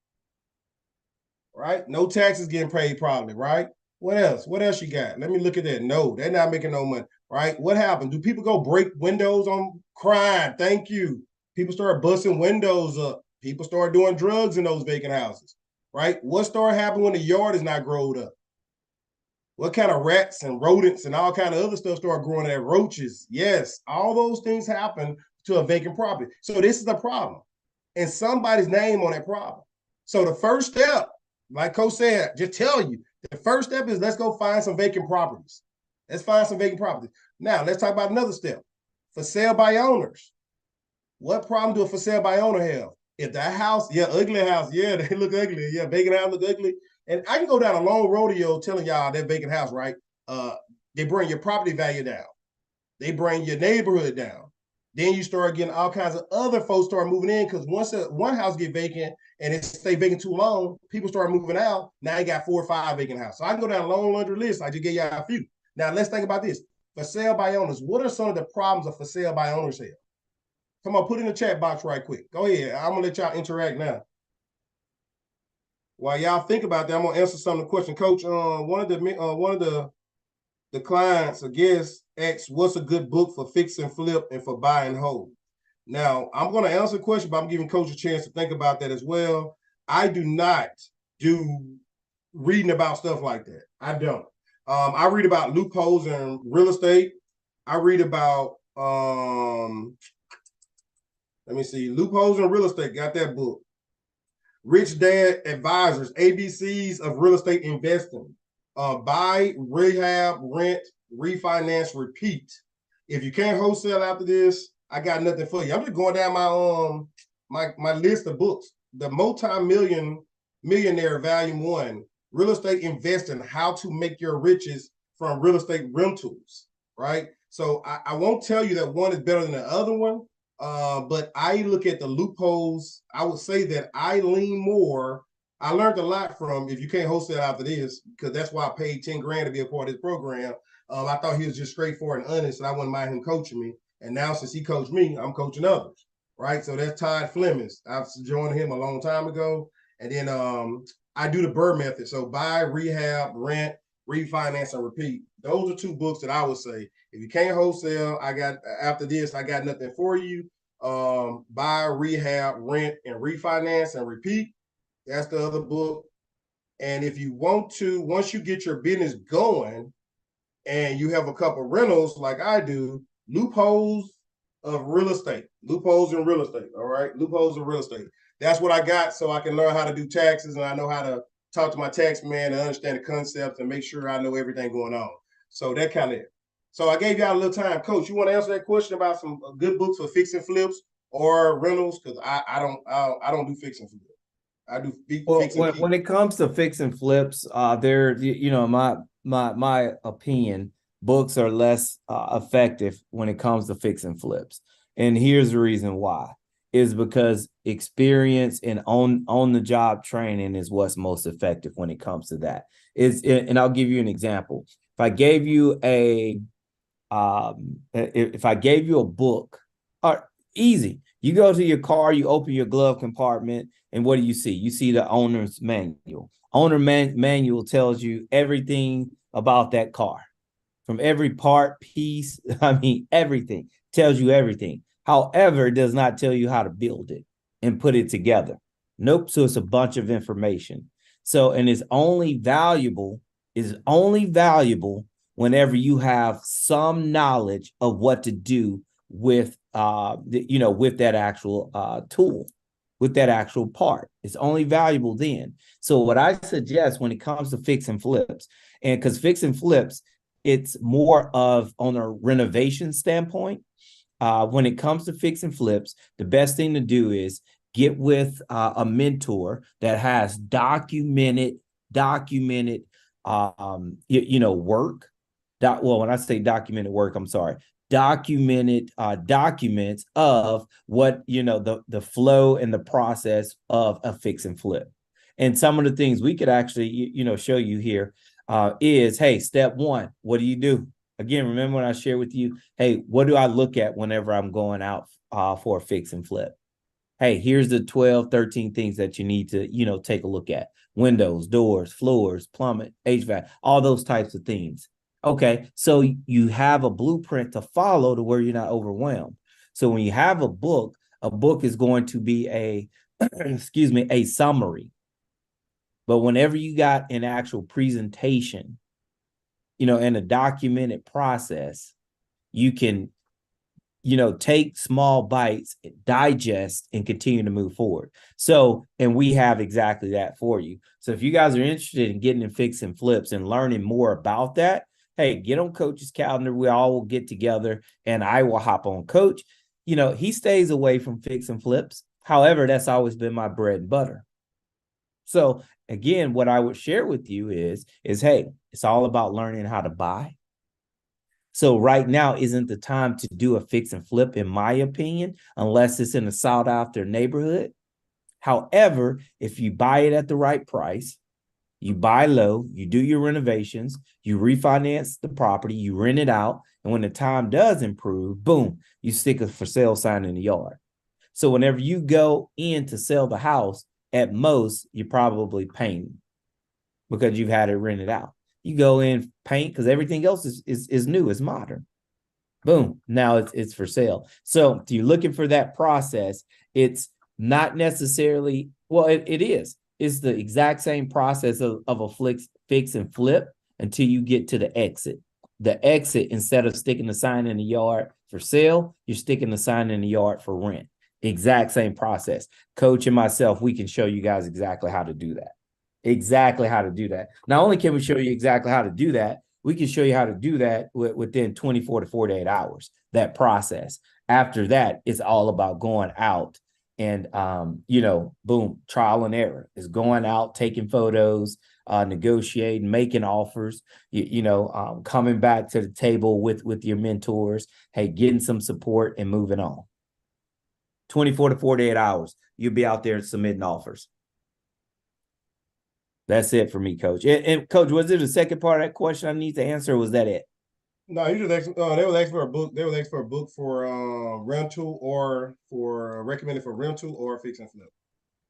Right? No taxes getting paid probably, right? What else? What else you got? Let me look at that. No, they're not making no money, right? What happened? Do people go break windows on crime? Thank you. People start busting windows up. People start doing drugs in those vacant houses, right? What started happening when the yard is not growed up? What kind of rats and rodents and all kind of other stuff start growing there? Roaches. Yes, all those things happen to a vacant property. So this is the problem. And somebody's name on that problem. So the first step, like Coach said, just tell you, the first step is let's go find some vacant properties. Let's find some vacant properties. Now, let's talk about another step. For sale by owners. What problem do a for sale by owner have? If that house, yeah, ugly house, yeah, they look ugly. Yeah, vacant house look ugly. And I can go down a long rodeo telling y'all that vacant house, right? They bring your property value down. They bring your neighborhood down. Then you start getting all kinds of other folks start moving in because once one house get vacant and it stay vacant too long, people start moving out. Now you got 4 or 5 vacant houses. So I can go down a long laundry list. I just gave y'all a few. Now let's think about this. For sale by owners, what are some of the problems of for sale by owners here? Come on, put in the chat box right quick. Go ahead. I'm gonna let y'all interact now. While y'all think about that, I'm gonna answer some of the questions. Coach, one of the clients, I guess, asked, what's a good book for fix and flip and for buy and hold? Now, I'm going to answer the question, but I'm giving Coach a chance to think about that as well. I do not do reading about stuff like that. I don't. I read about loopholes in real estate. I read about, let me see, loopholes in real estate. Got that book. Rich Dad Advisors, ABCs of Real Estate Investing. Buy, rehab, rent, refinance, repeat. If you can't wholesale after this, I got nothing for you. I'm just going down my list of books. The Millionaire Volume 1, Real Estate Investing, How to Make Your Riches from Real Estate Rentals, right? So I won't tell you that one is better than the other one, but I look at the loopholes. I would say that I lean more. I learned a lot from If You Can't Wholesale After This, because that's why I paid 10 grand to be a part of this program. I thought he was just straightforward and honest, and I wouldn't mind him coaching me. And now since he coached me, I'm coaching others, right? So that's Todd Flemings. I've joined him a long time ago. And then I do the Burr method. So buy, rehab, rent, refinance, and repeat. Those are 2 books that I would say. If you can't wholesale, after this, I got nothing for you. Buy, rehab, rent, and refinance and repeat. That's the other book. And if you want to, once you get your business going and you have a couple rentals like I do, loopholes of real estate, loopholes in real estate. All right. Loopholes in real estate. That's what I got. So I can learn how to do taxes, and I know how to talk to my tax man and understand the concepts and make sure I know everything going on. So that kind of it. So I gave y'all a little time. Coach, you want to answer that question about some good books for fix and flips or rentals? Because I don't do fix and flips. I do fix and when it comes to fix and flips, my opinion, books are less effective when it comes to fix and flips. And here's the reason why. Is because experience and on the job training is what's most effective when it comes to that. And I'll give you an example. If I gave you a book, easy. You go to your car, you open your glove compartment, and what do you see? You see the owner's manual. Manual tells you everything about that car, from every part, piece. I mean, everything tells you everything. However, it does not tell you how to build it and put it together. Nope. So it's a bunch of information. So, and it's only valuable whenever you have some knowledge of what to do with with that actual tool, with that actual part. It's only valuable then. So what I suggest when it comes to fix and flips, and because fix and flips, it's more of on a renovation standpoint. when it comes to fix and flips, the best thing to do is get with a mentor that has documented work. Well, when I say documented work, I'm sorry, documented documents of what, the flow and the process of a fix and flip. And some of the things we could actually, show you here is, hey, step one, what do you do? Again, remember when I shared with you, hey, what do I look at whenever I'm going out for a fix and flip? Hey, here's the 12, 13 things that you need to, take a look at. Windows, doors, floors, plumbing, HVAC, all those types of things. Okay, so you have a blueprint to follow to where you're not overwhelmed. So when you have a book is going to be a summary. But whenever you got an actual presentation, and a documented process, you can take small bites, digest, and continue to move forward. So, and we have exactly that for you. So if you guys are interested in getting in fix and flips and learning more about that, hey, get on Coach's calendar. We all will get together and I will hop on. Coach, he stays away from fix and flips. However, that's always been my bread and butter. So again, what I would share with you is, hey, it's all about learning how to buy. So right now isn't the time to do a fix and flip, in my opinion, unless it's in a sought after neighborhood. However, if you buy it at the right price, you buy low, you do your renovations, you refinance the property, you rent it out, and when the time does improve, boom, you stick a for sale sign in the yard. So whenever you go in to sell the house, at most, you're probably paying because you've had it rented out. You go in, paint, because everything else is new, is modern. Boom, now it's for sale. So if you're looking for that process, it's not necessarily, well, it is. It's the exact same process of a fix and flip until you get to the exit. The exit, instead of sticking the sign in the yard for sale, you're sticking the sign in the yard for rent. Exact same process. Coach and myself, we can show you guys exactly how to do that. Exactly how to do that. Not only can we show you exactly how to do that, we can show you how to do that within 24 to 48 hours, that process. After that, it's all about going out and, boom, trial and error. Is going out, taking photos, negotiating, making offers, coming back to the table with your mentors, hey, getting some support and moving on. 24 to 48 hours, you'll be out there submitting offers. That's it for me, Coach. And Coach, was it the second part of that question I need to answer, or was that it? No, you just asked, they were asking for a book. They were asking for a book for rental or for recommended for rental or fix and flip.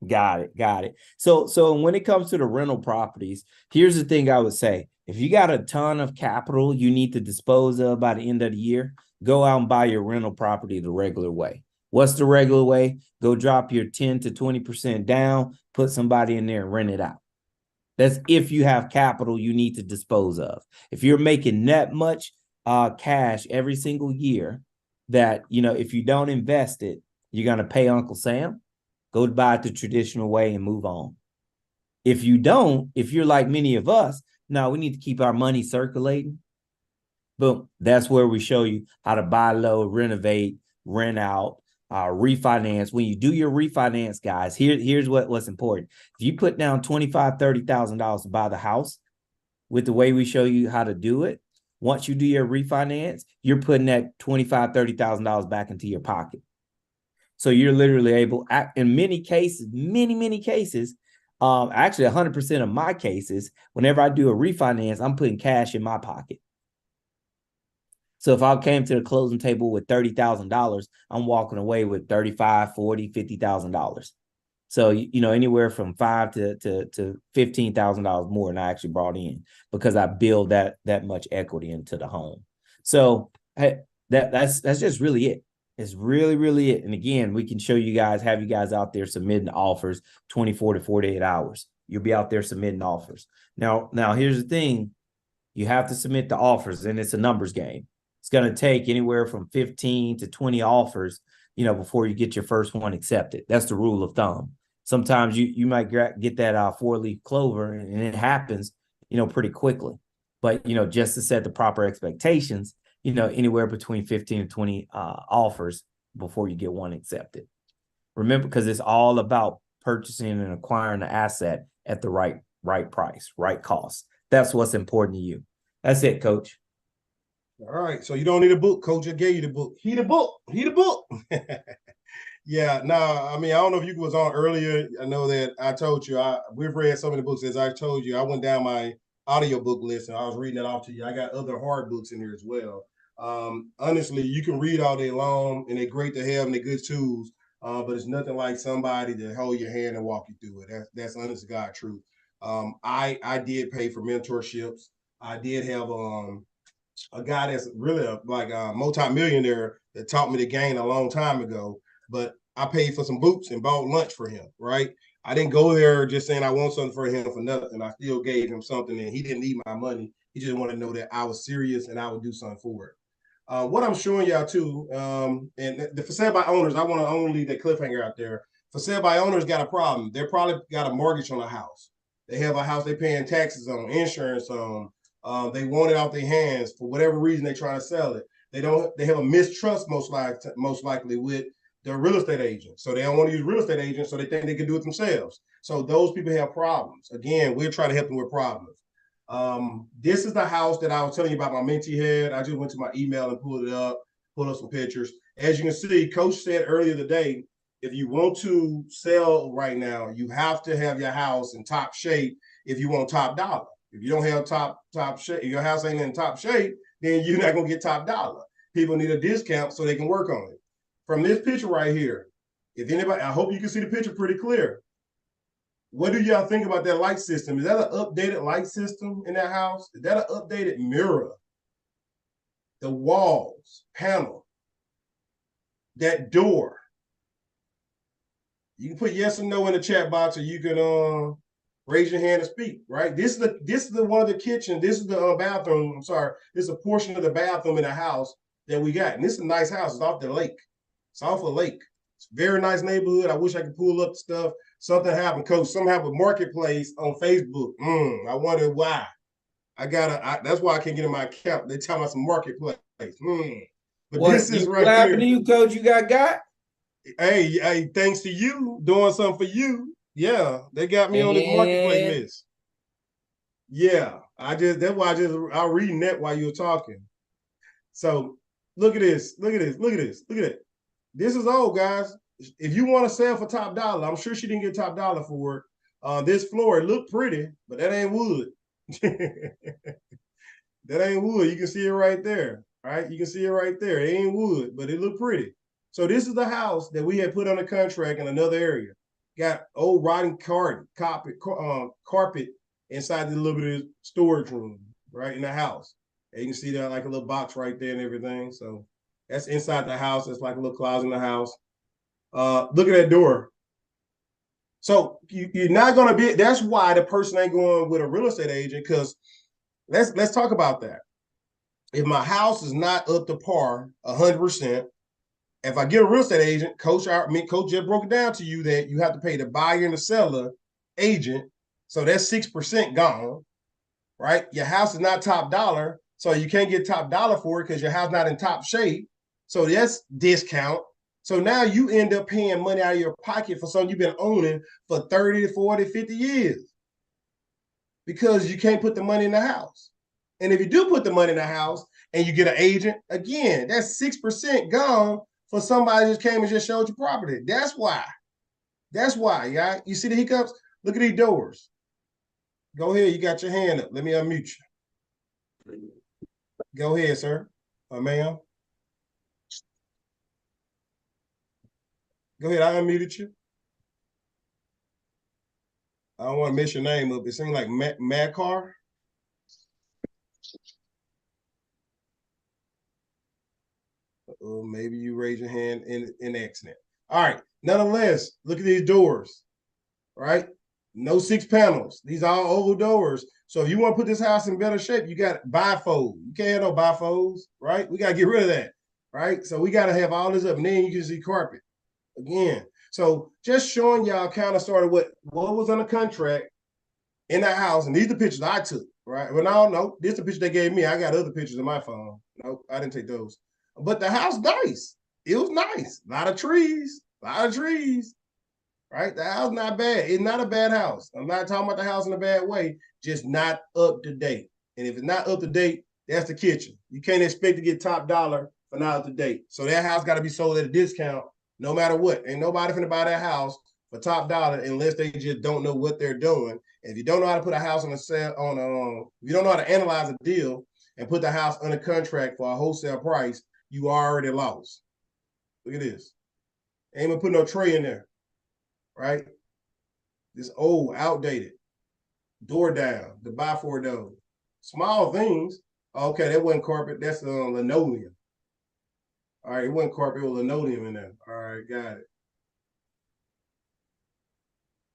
Got it. So when it comes to the rental properties, here's the thing I would say. If you got a ton of capital you need to dispose of by the end of the year, go out and buy your rental property the regular way. What's the regular way? Go drop your 10 to 20% down, put somebody in there and rent it out. That's if you have capital you need to dispose of. If you're making that much cash every single year that, if you don't invest it, you're going to pay Uncle Sam, go buy it the traditional way and move on. If you don't, if you're like many of us, no, we need to keep our money circulating. Boom. That's where we show you how to buy low, renovate, rent out, refinance. When you do your refinance, guys, here's what's important. If you put down $25,000, $30,000 to buy the house with the way we show you how to do it, once you do your refinance, you're putting that $25,000, $30,000 back into your pocket. So you're literally able, in many cases, many cases, actually 100% of my cases, whenever I do a refinance, I'm putting cash in my pocket. So if I came to the closing table with $30,000, I'm walking away with $35,000, $40,000, $50,000. So, anywhere from $5,000 to $15,000 more than I actually brought in because I build that much equity into the home. So hey, that's just really it. It's really it. And again, we can show you guys, have you guys out there submitting offers 24 to 48 hours. You'll be out there submitting offers. Now here's the thing. You have to submit the offers, and it's a numbers game. It's going to take anywhere from 15 to 20 offers, before you get your first one accepted. That's the rule of thumb. Sometimes you might get that 4-leaf clover, and it happens, pretty quickly. But, just to set the proper expectations, anywhere between 15 and 20 offers before you get one accepted. Remember, because it's all about purchasing and acquiring the asset at the right price, right cost. That's what's important to you. That's it, Coach. All right. So you don't need a book. Coach just gave you the book. He the book. Yeah, no, I mean, I don't know if you was on earlier. I know that I told you we've read so many books. As I told you, I went down my audiobook list and I was reading it off to you. I got other hard books in here as well. Honestly, you can read all day long and they're great to have and they're good tools. But it's nothing like somebody to hold your hand and walk you through it. That's honest to God truth. I did pay for mentorships. I did have a guy that's really a multi-millionaire that taught me the game a long time ago, but I paid for some boots and bought lunch for him, right? I didn't go there just saying I want something for him for nothing. I still gave him something and he didn't need my money. He just wanted to know that I was serious and I would do something for it. What I'm showing y'all too, and the for sale by owners, I want to only leave that cliffhanger out there. For sale by owners got a problem. They're probably got a mortgage on a house. They have a house they're paying taxes on, insurance on. They want it off their hands for whatever reason they're trying to sell it. They have a mistrust most likely with their real estate agent. So they don't want to use real estate agents, so they think they can do it themselves. So those people have problems. Again, we're trying to help them with problems. This is the house that I was telling you about my mentee had. I just went to my email and pulled up some pictures. As you can see, Coach said earlier today, if you want to sell right now, you have to have your house in top shape if you want top dollar. If you don't have top shape, if your house ain't in top shape, then you're not gonna get top dollar. People need a discount so they can work on it. From this picture right here, if anybody, I hope you can see the picture pretty clear. What do y'all think about that light system? Is that an updated light system in that house? Is that an updated mirror? The walls, panel, that door. You can put yes or no in the chat box, or you can raise your hand and speak. Right. This is the one of the kitchen. This is the bathroom. I'm sorry. This is a portion of the bathroom in the house that we got, and this is a nice house. It's off the lake. It's off a lake. It's a very nice neighborhood. I wish I could pull up the stuff. Something happened, Coach. Something happened marketplace on Facebook. I wonder why. That's why I can't get in my account. They tell me some marketplace. But what, this is right what here. happened to you, Coach? You got? Hey, thanks to you doing something for you. Yeah, they got me on this marketplace list. Yeah, that's why I was reading that while you were talking. So look at this. Look at it. This is old, guys. If you want to sell for top dollar, I'm sure she didn't get top dollar for it. This floor, it looked pretty, but that ain't wood. That ain't wood. You can see it right there. Right? You can see it right there. It ain't wood, but it looked pretty. So this is the house that we had put under contract in another area. Got old rotting carpet inside the little bit of storage room, right, in the house. And you can see that like a little box right there and everything. So that's inside the house. It's like a little closet in the house. Look at that door. So you're not going to be, that's why the person ain't going with a real estate agent, because let's talk about that. If my house is not up to par 100%, if I get a real estate agent, Coach just broke it down to you that you have to pay the buyer and the seller agent. So that's 6% gone, right? Your house is not top dollar, so you can't get top dollar for it because your house not in top shape. So that's discount. So now you end up paying money out of your pocket for something you've been owning for 30, 40, 50 years because you can't put the money in the house. And if you do put the money in the house and you get an agent, again, that's 6% gone for somebody who just came and just showed you property. That's why. That's why, y'all. You see the hiccups? Look at these doors. Go ahead. You got your hand up. Let me unmute you. Go ahead, sir. Ma'am. Go ahead. I unmuted you. I don't want to mess your name up. It seems like Madcar. Maybe you raise your hand in accident. All right. Nonetheless, look at these doors, right? No 6 panels. These are all oval doors. So if you want to put this house in better shape, you got bifold. You can't have no bifolds, right? We got to get rid of that, right? So we got to have all this up, and then you can see carpet again. So just showing y'all kind of sort of what was on the contract in that house, and these are the pictures I took, right? Well, no, this is the picture they gave me. I got other pictures in my phone. Nope, I didn't take those. But the house nice. It was nice. A lot of trees, right? The house not bad. It's not a bad house. I'm not talking about the house in a bad way, just not up to date. And if it's not up to date, that's the kitchen. You can't expect to get top dollar for not up to date. So that house got to be sold at a discount no matter what. Ain't nobody finna buy that house for top dollar unless they just don't know what they're doing. And if you don't know how to put a house on a sale, if you don't know how to analyze a deal and put the house under contract for a wholesale price, you already lost. Look at this. Ain't even put no tray in there, right? This old, outdated. Door down, the by-four door. Small things. Okay, that wasn't carpet. That's linoleum. All right, it wasn't carpet. It was linoleum in there. All right, got it.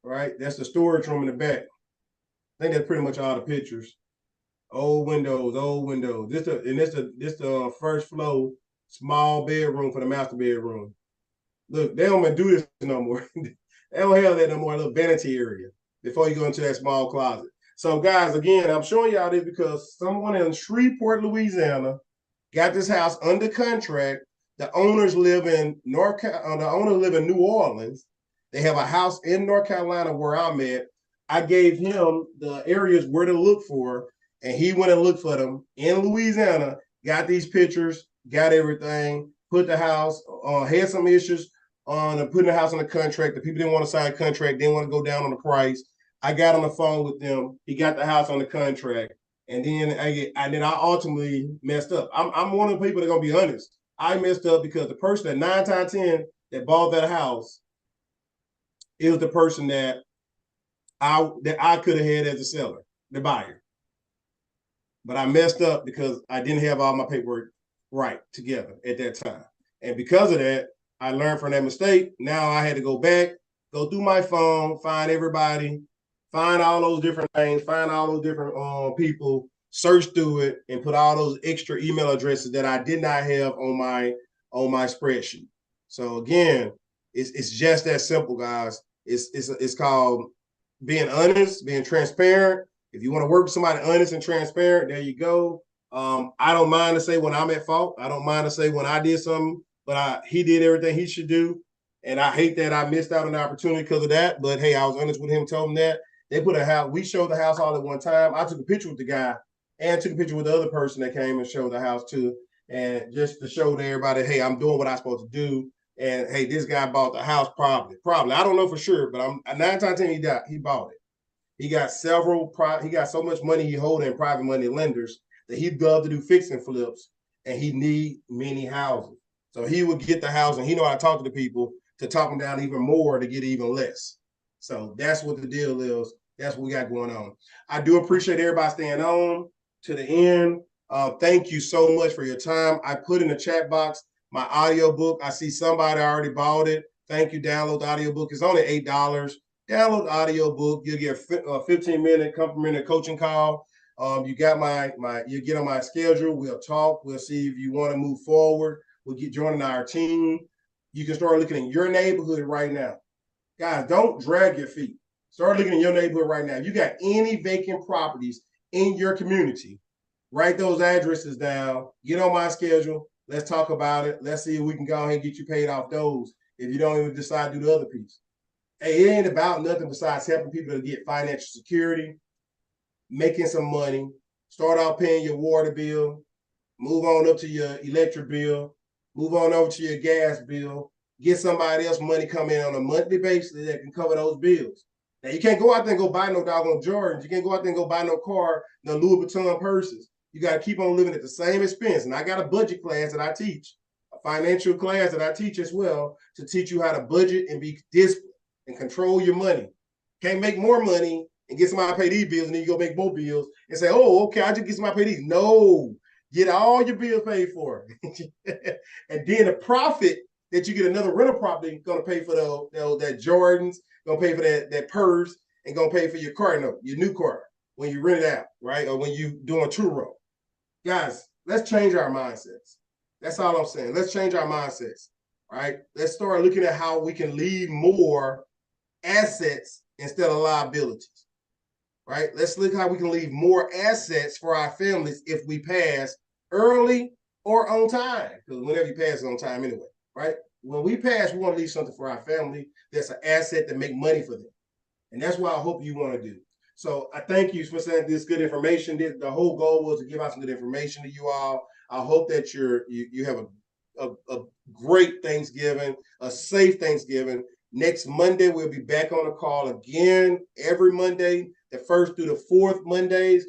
All right, that's the storage room in the back. I think that's pretty much all the pictures. Old windows. This the first floor, small bedroom for the master bedroom. Look, they don't even do this no more. They don't have that no more. A little vanity area before you go into that small closet. So, guys, again, I'm showing y'all this because someone in Shreveport, Louisiana, got this house under contract. The owners live in New Orleans. They have a house in North Carolina where I'm at. I gave him the areas where to look for, and he went and looked for them in Louisiana. Got these pictures, got everything. Put the house. Had some issues on putting the house on the contract. The people didn't want to sign a contract, didn't want to go down on the price. I got on the phone with them. He got the house on the contract, and then I ultimately messed up. I'm one of the people that are gonna be honest. I messed up because the person that 9 times 10 that bought that house is the person that I could have had as a seller, the buyer. But I messed up because I didn't have all my paperwork right together at that time, and because of that, I learned from that mistake. Now I had to go back, go through my phone, find everybody, find all those different things, find all those different people, search through it, and put all those extra email addresses that I did not have on my spreadsheet. So again, it's just that simple, guys. It's called being honest, being transparent. If you want to work with somebody honest and transparent, there you go. I don't mind to say when I'm at fault. I don't mind to say when I did something, but he did everything he should do. And I hate that I missed out on the opportunity because of that. But hey, I was honest with him, told him that. They put a house. We showed the house all at one time. I took a picture with the guy and took a picture with the other person that came and showed the house too. And just to show to everybody, hey, I'm doing what I'm supposed to do. And hey, this guy bought the house probably. I don't know for sure, but I'm 9 times 10 he bought it. He got he got so much money he holding in private money lenders that he'd love to do fixing flips, and he need many houses. So he would get the house, and he know how to talk to the people to talk them down even more to get even less. So that's what the deal is. That's what we got going on. I do appreciate everybody staying on to the end. Thank you so much for your time. I put in the chat box my audiobook. I see somebody already bought it. Thank you. Download the audiobook. It's only $8. Download the audiobook. You'll get a 15-minute complimentary coaching call. You got you get on my schedule. We'll talk. We'll see if you want to move forward. We'll get joining our team. You can start looking in your neighborhood right now. Guys, don't drag your feet. Start looking in your neighborhood right now. If you got any vacant properties in your community, write those addresses down. Get on my schedule. Let's talk about it. Let's see if we can go ahead and get you paid off those if you don't even decide to do the other piece. Hey, it ain't about nothing besides helping people to get financial security, making some money, start out paying your water bill, move on up to your electric bill, move on over to your gas bill, get somebody else money coming in on a monthly basis that can cover those bills. Now, you can't go out there and go buy no doggone Jordans. You can't go out there and go buy no car, no Louis Vuitton purses. You got to keep on living at the same expense. And I got a budget class that I teach, a financial class that I teach as well, to teach you how to budget and be disciplined and control your money. Can't make more money and get somebody to pay these bills, and then you go make more bills and say, oh, okay, I just get somebody to pay these. No, get all your bills paid for. And then the profit that you get another rental property going to pay for that Jordans, going to pay for that purse, and going to pay for your car note, your new car, when you rent it out, right? Or when you doing a tour road. Guys, let's change our mindsets. That's all I'm saying. Let's change our mindsets, right? Let's start looking at how we can leave more assets instead of liabilities. right? Let's look how we can leave more assets for our families if we pass early or on time. Because whenever you pass, it's on time anyway, right? When we pass, we want to leave something for our family that's an asset that make money for them. And that's what I hope you want to do. So I thank you for sending this good information. The whole goal was to give out some good information to you all. I hope that you have a great Thanksgiving, a safe Thanksgiving. Next Monday, we'll be back on the call again every Monday, the first through the fourth Mondays.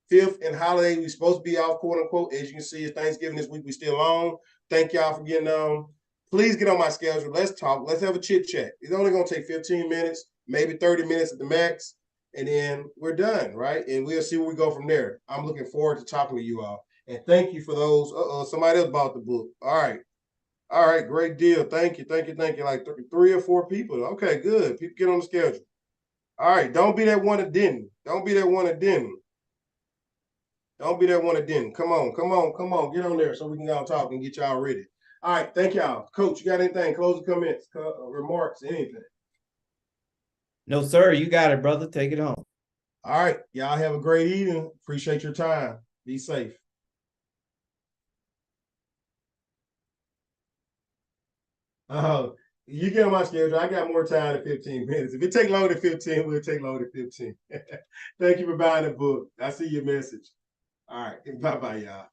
Fifth and holiday, we're supposed to be off, quote unquote. As you can see, it's Thanksgiving this week. We're still on. Thank y'all for getting on. Please get on my schedule. Let's talk. Let's have a chit chat. It's only going to take 15 minutes, maybe 30 minutes at the max, and then we're done, right? And we'll see where we go from there. I'm looking forward to talking to you all. And thank you for those. Somebody else bought the book. All right. All right, great deal. Thank you. Like three or four people. Okay, good. People get on the schedule. All right, don't be that one that didn't. Don't be that one that didn't. Don't be that one that didn't. Come on. Get on there so we can go talk and get y'all ready. All right, thank y'all. Coach, you got anything? Closing comments, remarks, anything? No, sir. You got it, brother. Take it home. All right, y'all have a great evening. Appreciate your time. Be safe. You get on my schedule. I got more time than 15 minutes. If it take longer than 15, we'll take longer than 15. Thank you for buying the book. I see your message. All right. Bye-bye, y'all.